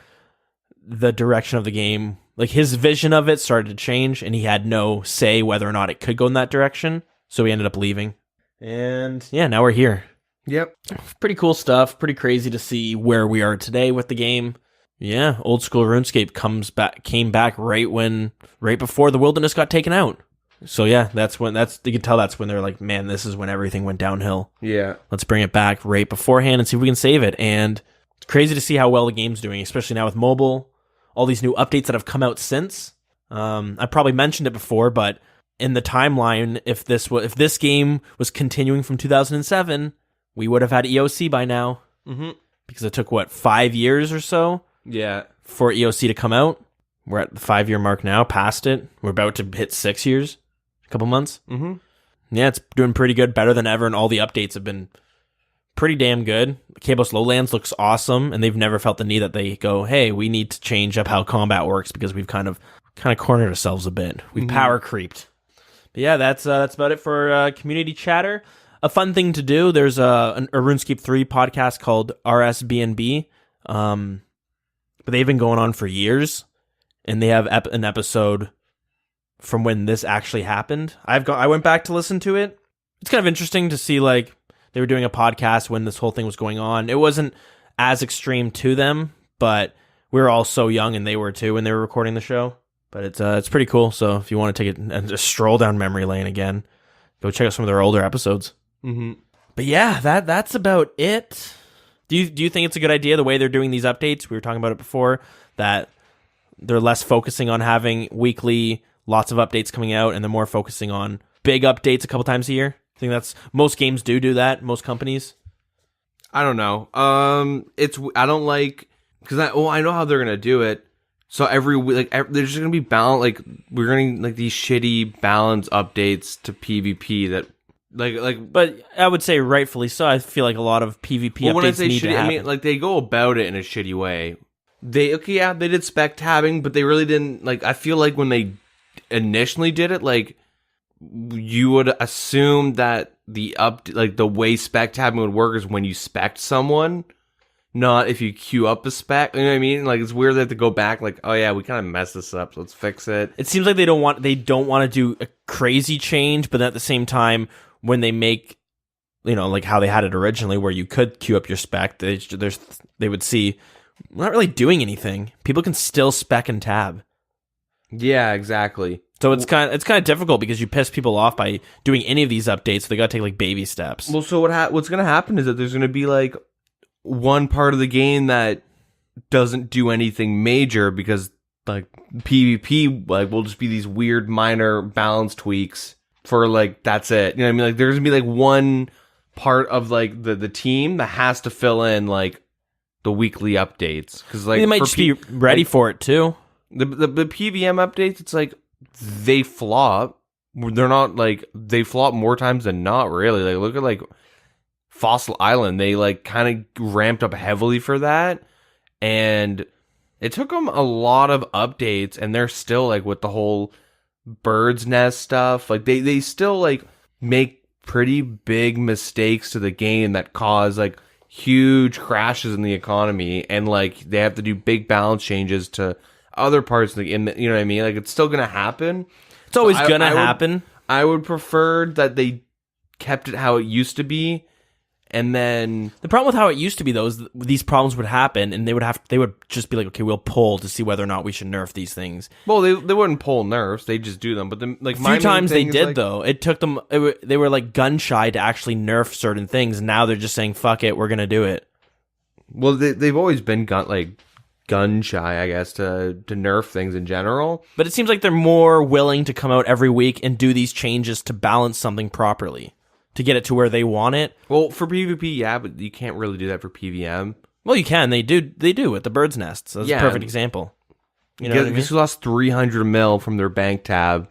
the direction of the game, like his vision of it started to change and he had no say whether or not it could go in that direction. So he ended up leaving. And yeah, now we're here. Yep. Pretty cool stuff. Pretty crazy to see where we are today with the game. Yeah, old school RuneScape came back right before the wilderness got taken out. So yeah, you can tell that's when they're like, man, this is when everything went downhill. Yeah. Let's bring it back right beforehand and see if we can save it. And it's crazy to see how well the game's doing, especially now with mobile, all these new updates that have come out since. I probably mentioned it before, but in the timeline, if this game was continuing from 2007, we would have had EOC by now. Mm-hmm. Because it took 5 years or so? Yeah. For EOC to come out. We're at the 5-year mark now, past it. We're about to hit 6 years. A couple months. Mm-hmm. Yeah, it's doing pretty good, better than ever, and all the updates have been pretty damn good. Kalos Lowlands looks awesome, and they've never felt the need that they go, hey, we need to change up how combat works because we've kind of cornered ourselves a bit. We've power creeped. But yeah, that's about it for community chatter. A fun thing to do, there's a RuneScape 3 podcast called RSBNB, but they've been going on for years, and they have an episode from when this actually happened. I went back to listen to it. It's kind of interesting to see like they were doing a podcast when this whole thing was going on. It wasn't as extreme to them, but we were all so young and they were too when they were recording the show. But it's pretty cool. So if you want to take it and just stroll down memory lane again, go check out some of their older episodes. Mm-hmm. But yeah, that's about it. Do you think it's a good idea the way they're doing these updates? We were talking about it before, that they're less focusing on having weekly lots of updates coming out, and they're more focusing on big updates a couple times a year. I think that's most games do that. Most companies. I don't know. I don't like because I know how they're gonna do it. So every week, there's just gonna be balance. Like we're gonna like these shitty balance updates to PvP that But I would say rightfully so. I feel like a lot of PvP well, when I updates say need to shitty, happen. I mean like they go about it in a shitty way. They did spec tabbing, but they really didn't like. I feel like when they initially did it, like you would assume that the way spec tabbing would work is when you spec someone, not if you queue up a spec. You know what I mean? Like it's weird they have to go back. Like, oh yeah, we kind of messed this up. So let's fix it. It seems like they don't want to do a crazy change, but at the same time, when they make, like how they had it originally, where you could queue up your spec, they would see we're not really doing anything. People can still spec and tab. Yeah, exactly. So it's kind of difficult because you piss people off by doing any of these updates. So they got to take like baby steps. Well, so what's going to happen is that there's going to be like one part of the game that doesn't do anything major because like PvP like will just be these weird minor balance tweaks for like that's it. You know what I mean? Like there's going to be like one part of like the team that has to fill in like the weekly updates because like they might just be ready for it too. The PVM updates, it's like they flop. They're not like they flop more times than not. Really, like look at like Fossil Island. They like kind of ramped up heavily for that, and it took them a lot of updates, and they're still like with the whole bird's nest stuff. Like they still like make pretty big mistakes to the game that cause like huge crashes in the economy, and like they have to do big balance changes to other parts of the game. You know what I mean? Like it's still gonna happen. It's always gonna happen. I would prefer that they kept it how it used to be, and then the problem with how it used to be though is these problems would happen, and they would just be like, okay, we'll poll to see whether or not we should nerf these things. Well, they wouldn't pull nerfs; they just do them. But then, like a few times they did though. It took them. They were like gun shy to actually nerf certain things. And now they're just saying, "Fuck it, we're gonna do it." Well, they've always been gun shy, I guess, to nerf things in general. But it seems like they're more willing to come out every week and do these changes to balance something properly, to get it to where they want it. Well, for PvP, yeah, but you can't really do that for PVM. Well, you can. They do with the bird's nests. That's a perfect example. You know what I mean? Because we lost 300 mil from their bank tab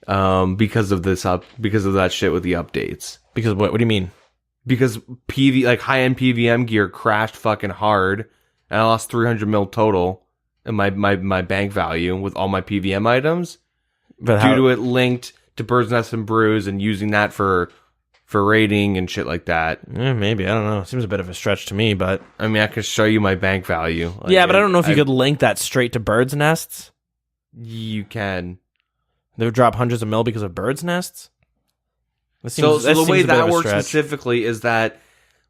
because of that shit with the updates. Because what do you mean? Because high-end PVM gear crashed fucking hard, and I lost 300 mil total in my bank value with all my PVM items due to it linked to Bird's Nest and Brews and using that for rating and shit like that. Yeah, maybe. I don't know. It seems a bit of a stretch to me, but I mean, I could show you my bank value. But I don't know if you could link that straight to bird's nests. You can. They would drop hundreds of mil because of bird's nests? So the way that works specifically is that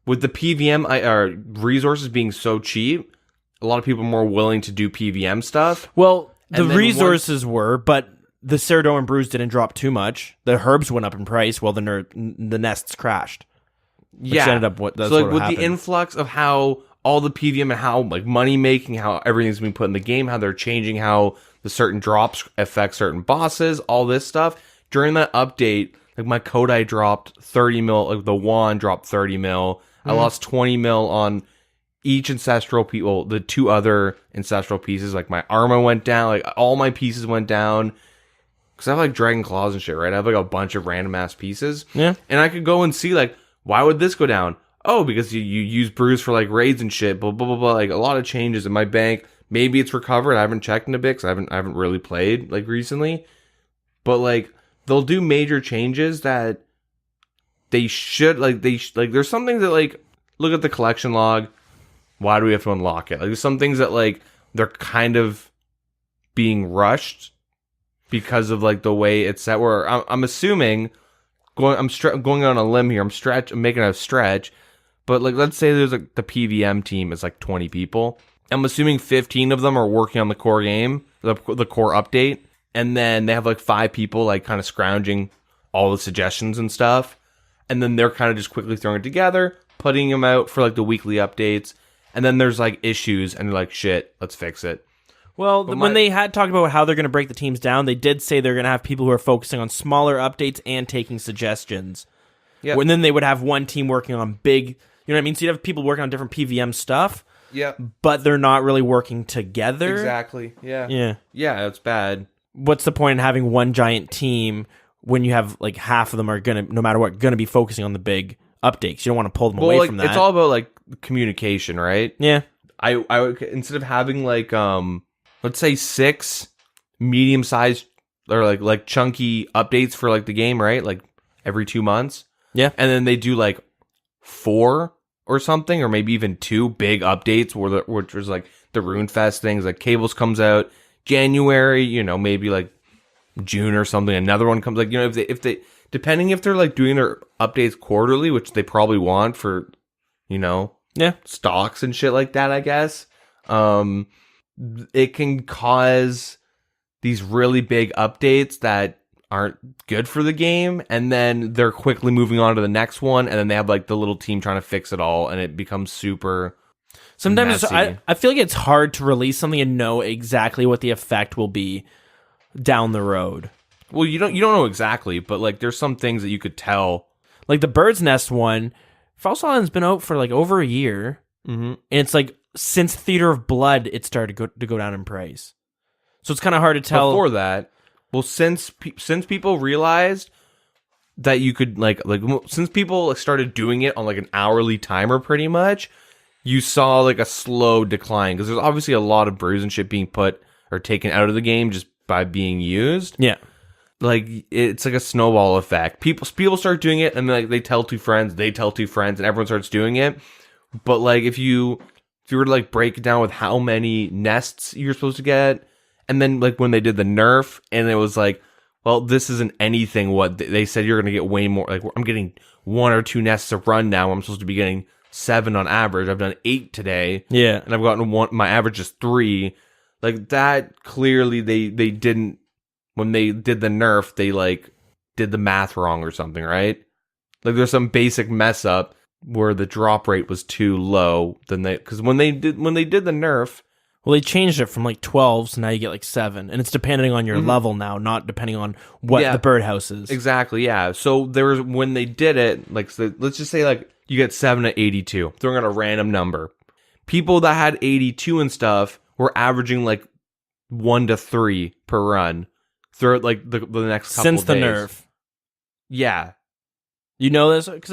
with the PVM resources being so cheap, a lot of people are more willing to do PVM stuff. Well, the resources were, but the Cerato and Brews didn't drop too much. The herbs went up in price while the nests crashed. Which ended up with the influx of how all the PVM and how like money making, how everything's being put in the game, how they're changing how the certain drops affect certain bosses, all this stuff. During that update, like my Kodai dropped 30 mil, like the wand dropped 30 mil. I lost 20 mil on each ancestral people, the two other ancestral pieces. Like my armor went down, like all my pieces went down. Because I have like Dragon Claws and shit, right? I have like a bunch of random ass pieces. Yeah. And I could go and see like, why would this go down? Oh, because you use Brews for like raids and shit, blah, blah, blah, blah. Like a lot of changes in my bank. Maybe it's recovered. I haven't checked in a bit because I haven't really played like recently. But like they'll do major changes that they should like there's some things that like look at the collection log. Why do we have to unlock it? Like there's some things that like they're kind of being rushed because of like the way it's set. Where I'm assuming going on a limb here. I'm making a stretch, but like let's say there's like the PVM team is like 20 people. I'm assuming 15 of them are working on the core game, the core update, and then they have like 5 people like kind of scrounging all the suggestions and stuff, and then they're kind of just quickly throwing it together, putting them out for like the weekly updates, and then there's like issues, and they're like, shit, let's fix it. Well, when they had talked about how they're going to break the teams down, they did say they're going to have people who are focusing on smaller updates and taking suggestions. Yeah. And then they would have one team working on big, you know what I mean? So you'd have people working on different PVM stuff, Yeah. but they're not really working together. Exactly. Yeah. Yeah. Yeah, it's bad. What's the point in having one giant team when you have like half of them are gonna, no matter what, gonna be focusing on the big updates? You don't want to pull them away from that. It's all about like communication, right? Yeah. I would, instead of having like let's say 6 medium sized or like chunky updates for like the game, right? Like every 2 months. Yeah. And then they do like 4 or something, or maybe even 2 big updates which was like the RuneFest things, like Cables comes out January, you know, maybe like June or something, another one comes, like, you know, if they depending if they're like doing their updates quarterly, which they probably want for, you know, Yeah. stocks and shit like that, I guess. It can cause these really big updates that aren't good for the game, and then they're quickly moving on to the next one, and then they have like the little team trying to fix it all, and it becomes super Sometimes messy. I feel like it's hard to release something and know exactly what the effect will be down the road. Well, you don't know exactly, but like there's some things that you could tell. Like the Bird's Nest one, False Island's been out for like over a year, and it's like since Theater of Blood, it started to go down in price. So it's kind of hard to tell. Before that, well, since people realized that you could since people started doing it on like an hourly timer, pretty much, you saw like a slow decline, because there's obviously a lot of brews and shit being put or taken out of the game just by being used. Yeah. Like it's like a snowball effect. People start doing it, and like they tell 2 friends, and everyone starts doing it. But like if you were to like break it down with how many nests you're supposed to get, and then like when they did the nerf, and it was like, well, this isn't anything what they said you're gonna get way more. Like I'm getting 1 or 2 nests a run now. I'm supposed to be getting 7 on average. I've done 8 today. Yeah. And I've gotten 1. My average is 3. Like that clearly they didn't. When they did the nerf, they like did the math wrong or something, right? Like there's some basic mess up where the drop rate was too low. Because when they did the nerf, Well, they changed it from like 12, so now you get like 7, and it's depending on your level now, not depending on what the birdhouse is. Exactly, yeah. So there was, when they did it, like, so let's just say like you get 7 to 82, throwing out a random number. People that had 82 and stuff were averaging like 1 to 3 per run throughout like the next couple Since days. the nerf. Yeah. You know this? Because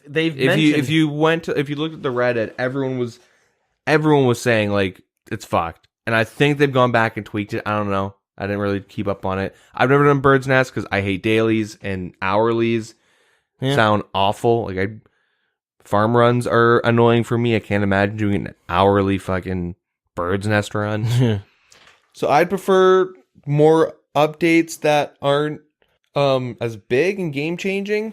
they've mentioned... If you looked at the Reddit, everyone was saying like it's fucked, and I think they've gone back and tweaked it. I don't know. I didn't really keep up on it. I've never done Bird's Nest because I hate dailies, and hourlies sound awful. Like farm runs are annoying for me. I can't imagine doing an hourly fucking Bird's Nest run. So I'd prefer more updates that aren't as big and game changing.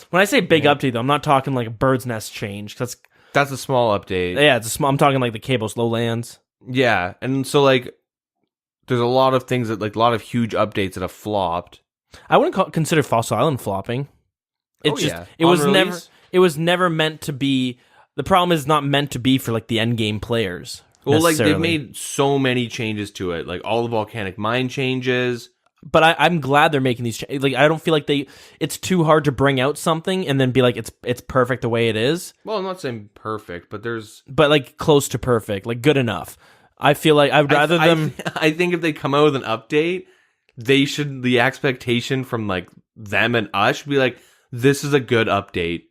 When I say big update, though, I'm not talking like a Bird's Nest change. That's a small update. Yeah, it's a small. I'm talking like the Cables Lowlands. Yeah, and so like there's a lot of things that, like, a lot of huge updates that have flopped. I wouldn't consider False Island flopping. It's it was never meant to be. The problem is not meant to be for like the end game players. Well, like they've made so many changes to it, like all the volcanic mine changes. But I'm glad they're making these changes. Like I don't feel like it's too hard to bring out something and then be like it's perfect the way it is. Well, I'm not saying perfect, but like close to perfect, like good enough. I feel like I'd rather them. I think if they come out with an update, the expectation from like them and us should be like, this is a good update.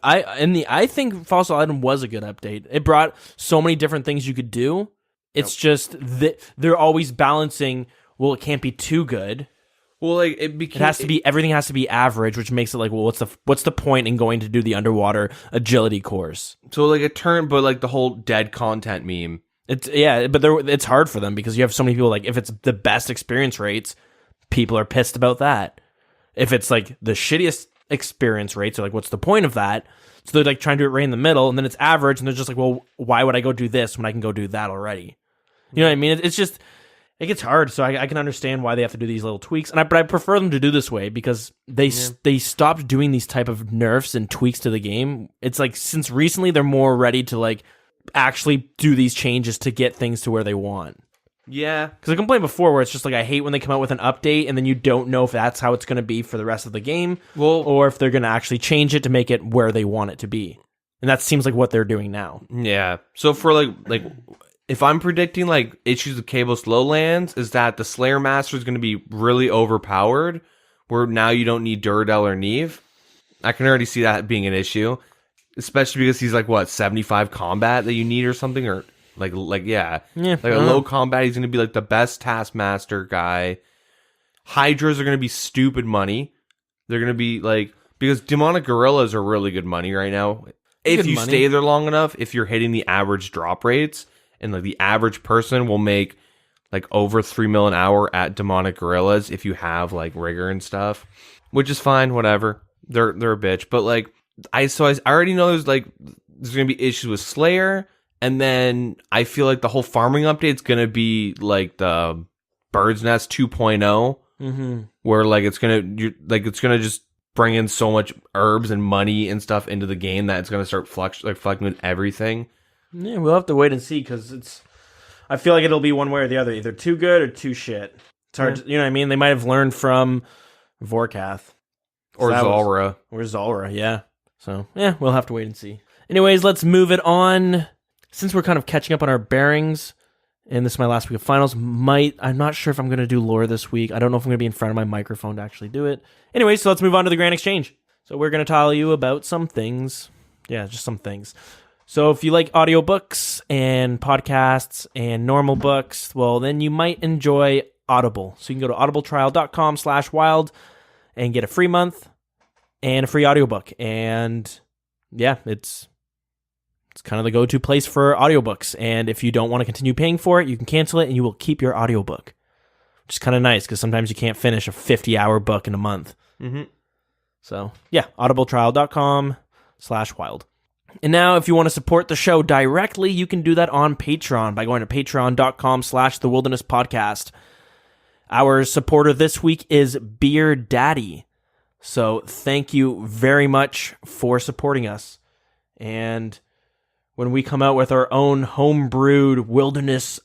I think False Island was a good update. It brought so many different things you could do. It's just that they're always balancing. Well, it can't be too good. Well, like everything has to be average, which makes it like, well, what's the point in going to do the underwater agility course? So like but like the whole dead content meme. But it's hard for them because you have so many people. Like if it's the best experience rates, people are pissed about that. If it's like the shittiest experience rates, are like, what's the point of that? So they're like trying to do it right in the middle, and then it's average, and they're just like, well, why would I go do this when I can go do that already? You know what I mean? It's just. It gets hard, so I can understand why they have to do these little tweaks, but I prefer them to do this way because they stopped doing these type of nerfs and tweaks to the game. It's like since recently they're more ready to like actually do these changes to get things to where they want. Yeah, because I complained before where it's just like I hate when they come out with an update and then you don't know if that's how it's going to be for the rest of the game, or if they're going to actually change it to make it where they want it to be. And that seems like what they're doing now. Yeah. So for like if I'm predicting like issues with Kalos Lowlands, is that the Slayer Master is going to be really overpowered, where now you don't need Duradel or Neve. I can already see that being an issue, especially because he's like what 75 combat that you need or something, or like yeah, like a low combat. He's going to be like the best Taskmaster guy. Hydras are going to be stupid money. They're going to be like, because demonic gorillas are really good money right now. If you stay there long enough, if you're hitting the average drop rates, and like the average person will make like over 3 mil an hour at demonic gorillas if you have like rigor and stuff, which is fine, whatever. They're a bitch. But like I already know there's gonna be issues with Slayer, and then I feel like the whole farming update's gonna be like the Bird's Nest 2.0, where like it's gonna just bring in so much herbs and money and stuff into the game that it's gonna start fucking with everything. Yeah, we'll have to wait and see, because I feel like it'll be one way or the other, either too good or too shit. It's hard, to, you know what I mean? They might have learned from Vorkath. Or Zalra. Or Zalra, yeah. So, yeah, we'll have to wait and see. Anyways, let's move it on. Since we're kind of catching up on our bearings, and this is my last week of finals, I'm not sure if I'm going to do lore this week. I don't know if I'm going to be in front of my microphone to actually do it. Anyway, so let's move on to the Grand Exchange. So we're going to tell you about some things. Yeah, just some things. So if you like audiobooks and podcasts and normal books, well, then you might enjoy Audible. So you can go to audibletrial.com/wild and get a free month and a free audiobook. And yeah, it's kind of the go-to place for audiobooks. And if you don't want to continue paying for it, you can cancel it and you will keep your audiobook, which is kind of nice because sometimes you can't finish a 50-hour book in a month. So yeah, audibletrial.com/wild. And now, if you want to support the show directly, you can do that on Patreon by going to patreon.com/thewildernesspodcast. Our supporter this week is Beer Daddy. So thank you very much for supporting us. And when we come out with our own homebrewed wilderness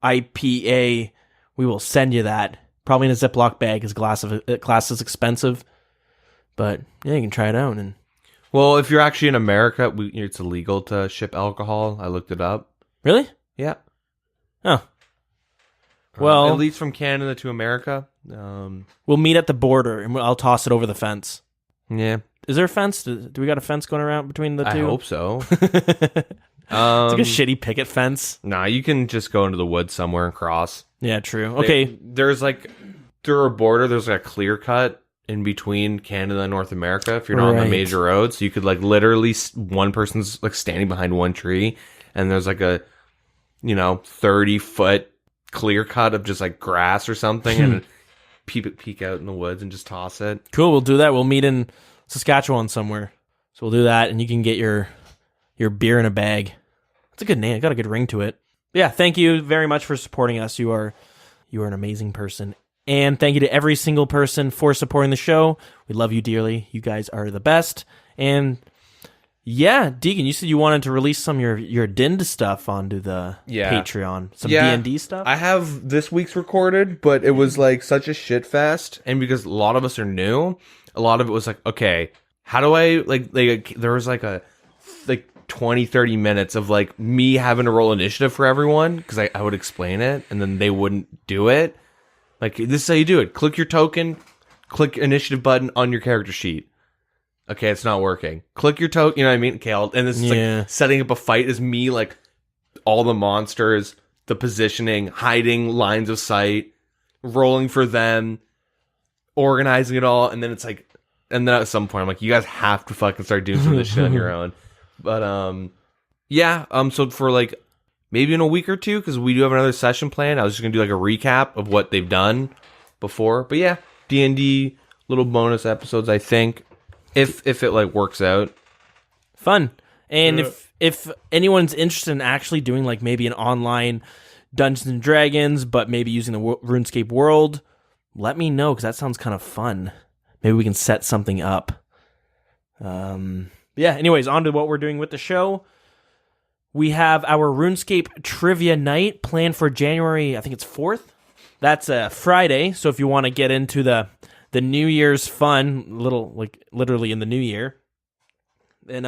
IPA, we will send you that. Probably in a Ziploc bag, because glass is expensive. But yeah, you can try it out. And well, if you're actually in America, it's illegal to ship alcohol. I looked it up. Really? Yeah. Oh. Well, at least from Canada to America. We'll meet at the border, and I'll toss it over the fence. Yeah. Is there a fence? Do we got a fence going around between the two? I hope so. It's like a shitty picket fence. Nah, you can just go into the woods somewhere and cross. Yeah, true. Okay. There's like, through a border, there's like a clear cut in between Canada and North America if you're not on the major roads. So you could like literally, one person's like standing behind one tree, and there's like a 30-foot clear cut of just like grass or something, and peek out in the woods and just toss it. Cool, we'll do that. We'll meet in Saskatchewan somewhere. So we'll do that, and you can get your beer in a bag. It's a good name. It got a good ring to it. But yeah, thank you very much for supporting us. You are an amazing person. And thank you to every single person for supporting the show. We love you dearly. You guys are the best. And yeah, Deegan, you said you wanted to release some of your DIND stuff onto the Patreon. Some D&D stuff? I have this week's recorded, but it was like such a shit fest. And because a lot of us are new, a lot of it was like, okay, how do I, like there was like a 20, 30 minutes of like me having to roll initiative for everyone, because I would explain it, and then they wouldn't do it. Like, this is how you do it. Click your token, click initiative button on your character sheet. Okay, it's not working. Click your token, you know what I mean? Okay, and this is like setting up a fight is me, like, all the monsters, the positioning, hiding lines of sight, rolling for them, organizing it all, and then it's like, and then at some point I'm like, you guys have to fucking start doing some of this shit on your own. But, so for like, maybe in a week or two, because we do have another session planned. I was just going to do like a recap of what they've done before. But yeah, D&D, little bonus episodes, I think, if it like works out. Fun. And if anyone's interested in actually doing like maybe an online Dungeons and Dragons, but maybe using the RuneScape world, let me know, because that sounds kind of fun. Maybe we can set something up. Yeah, anyways, on to what we're doing with the show. We have our RuneScape trivia night planned for January, I think it's 4th. That's a Friday, so if you want to get into the New Year's fun, little like literally in the new year, And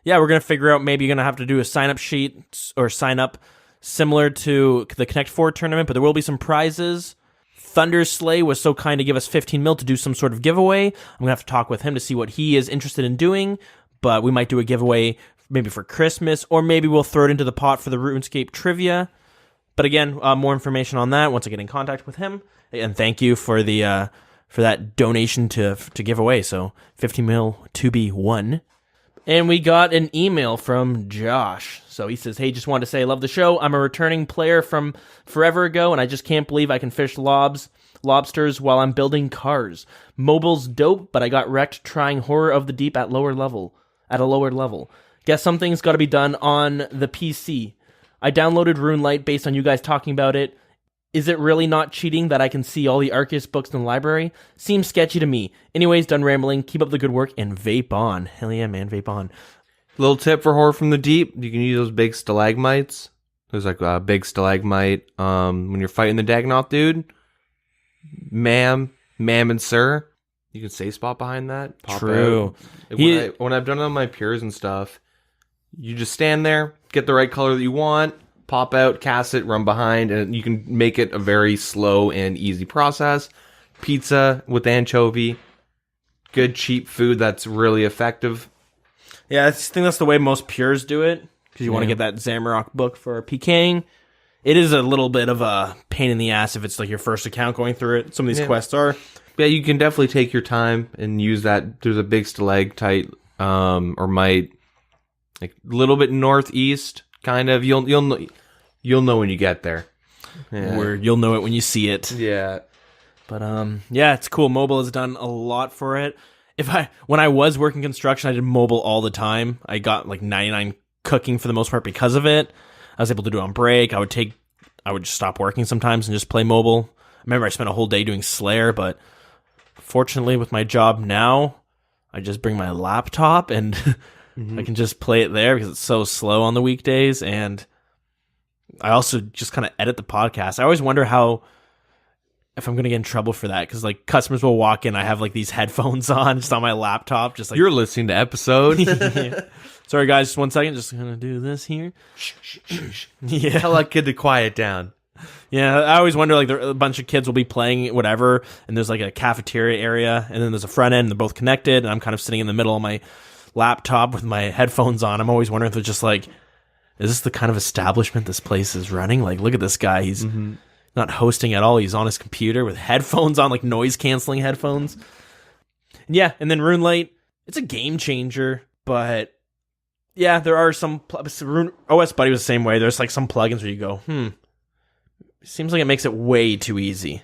yeah, we're going to figure out, maybe you're going to have to do a sign-up sheet or sign up similar to the Connect 4 tournament, but there will be some prizes. Thunderslay was so kind to give us 15 mil to do some sort of giveaway. I'm going to have to talk with him to see what he is interested in doing, but we might do a giveaway maybe for Christmas, or maybe we'll throw it into the pot for the RuneScape trivia. But again, more information on that once I get in contact with him. And thank you for the for that donation to give away. So 15 mil to be won. And we got an email from Josh. So he says, hey, just wanted to say I love the show. I'm a returning player from forever ago, and I just can't believe I can fish lobsters while I'm building cars. Mobile's dope, but I got wrecked trying Horror of the Deep at a lower level. Guess something's got to be done on the PC. I downloaded RuneLite based on you guys talking about it. Is it really not cheating that I can see all the Arceus books in the library? Seems sketchy to me. Anyways, done rambling. Keep up the good work and vape on. Hell yeah, man, vape on. Little tip for Horror from the Deep: you can use those big stalagmites. There's like a big stalagmite when you're fighting the Dagonoth dude. Ma'am and sir, you can save spot behind that. Pop True. Out. When I've done it on my pures and stuff, you just stand there, get the right color that you want, pop out, cast it, run behind, and you can make it a very slow and easy process. Pizza with anchovy. Good, cheap food that's really effective. Yeah, I think that's the way most pures do it, because you want to get that Zamorak book for PKing. It is a little bit of a pain in the ass if it's like your first account going through it. Some of these quests are. Yeah, you can definitely take your time and use that. There's a big stalactite or mite, like a little bit northeast, kind of. You'll know when you get there. Yeah. Or you'll know it when you see it. Yeah. But yeah, it's cool. Mobile has done a lot for it. When I was working construction, I did mobile all the time. I got like 99 cooking for the most part because of it. I was able to do it on break. I would just stop working sometimes and just play mobile. I remember I spent a whole day doing Slayer, but fortunately with my job now, I just bring my laptop and I can just play it there because it's so slow on the weekdays. And I also just kind of edit the podcast. I always wonder if I'm going to get in trouble for that, because like customers will walk in, I have like these headphones on just on my laptop, just like you're listening to episode. Yeah. Sorry guys, just 1 second, just gonna do this here. Shh. Yeah, Tell that kid to quiet down. Yeah, I always wonder, like, a bunch of kids will be playing whatever, and there's like a cafeteria area, and then there's a front end, and they're both connected, and I'm kind of sitting in the middle of my laptop with my headphones on. I'm always wondering if it's just like, is this the kind of establishment this place is running? Like, look at this guy, he's not hosting at all, he's on his computer with headphones on, like noise canceling headphones. Yeah, and then RuneLite, it's a game changer, but yeah, there are some OS Buddy was the same way. There's like some plugins where you go, seems like it makes it way too easy.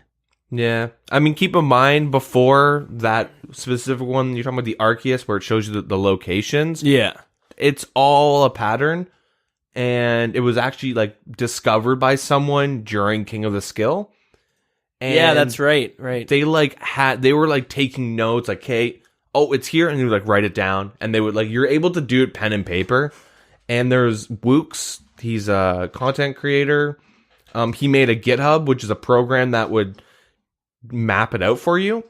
Yeah. I mean, keep in mind, before that specific one, you're talking about the Arceus, where it shows you the locations. Yeah. It's all a pattern, and it was actually like discovered by someone during King of the Skill. And yeah, that's right. they were like taking notes, like, hey, oh, it's here, and they would like write it down, and they would like, you're able to do it pen and paper. And there's Wooks, he's a content creator. He made a GitHub, which is a program that would map it out for you.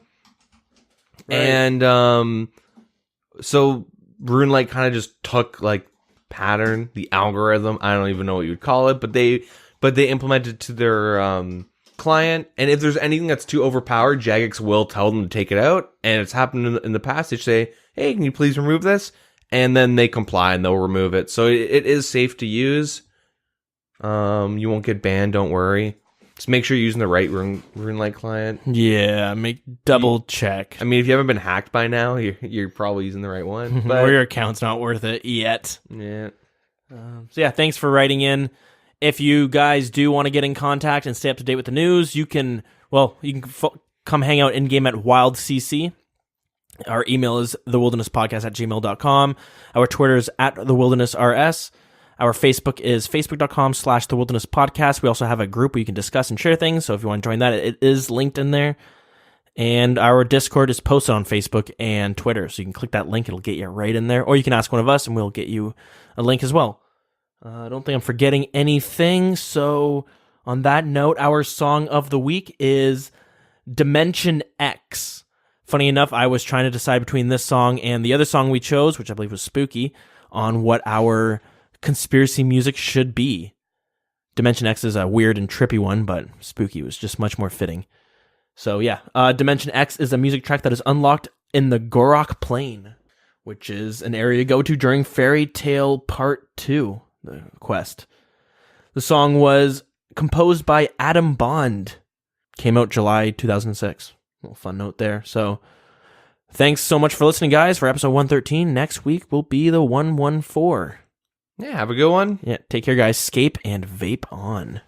Right. And so RuneLite kind of just took like pattern, the algorithm, I don't even know what you would call it, but they implemented it to their client, and if there's anything that's too overpowered, Jagex will tell them to take it out. And it's happened in the past. They say, hey, can you please remove this? And then they comply and they'll remove it. So it is safe to use. You won't get banned, don't worry. Just make sure you're using the right RuneLite client. Yeah, double check. I mean, if you haven't been hacked by now, you're probably using the right one. But or your account's not worth it yet. Yeah. So yeah, thanks for writing in. If you guys do want to get in contact and stay up to date with the news, you can come hang out in game at WildCC. Our email is thewildernesspodcast@gmail.com. Our Twitter is @thewildernessrs. Our Facebook is facebook.com/thewildernesspodcast. We also have a group where you can discuss and share things. So if you want to join that, it is linked in there. And our Discord is posted on Facebook and Twitter. So you can click that link. It'll get you right in there. Or you can ask one of us and we'll get you a link as well. I don't think I'm forgetting anything. So on that note, our song of the week is Dimension X Funny enough, I was trying to decide between this song and the other song we chose, which I believe was Spooky, on what our conspiracy music should be. Dimension X is a weird and trippy one, but Spooky was just much more fitting. So yeah, Dimension X is a music track that is unlocked in the Gorok Plain, which is an area to go to during Fairy Tale Part 2, the quest. The song was composed by Adam Bond. Came out July 2006. A little fun note there. So thanks so much for listening, guys, for episode 113. Next week will be the 114. Yeah, have a good one. Yeah, take care, guys. Scape and vape on.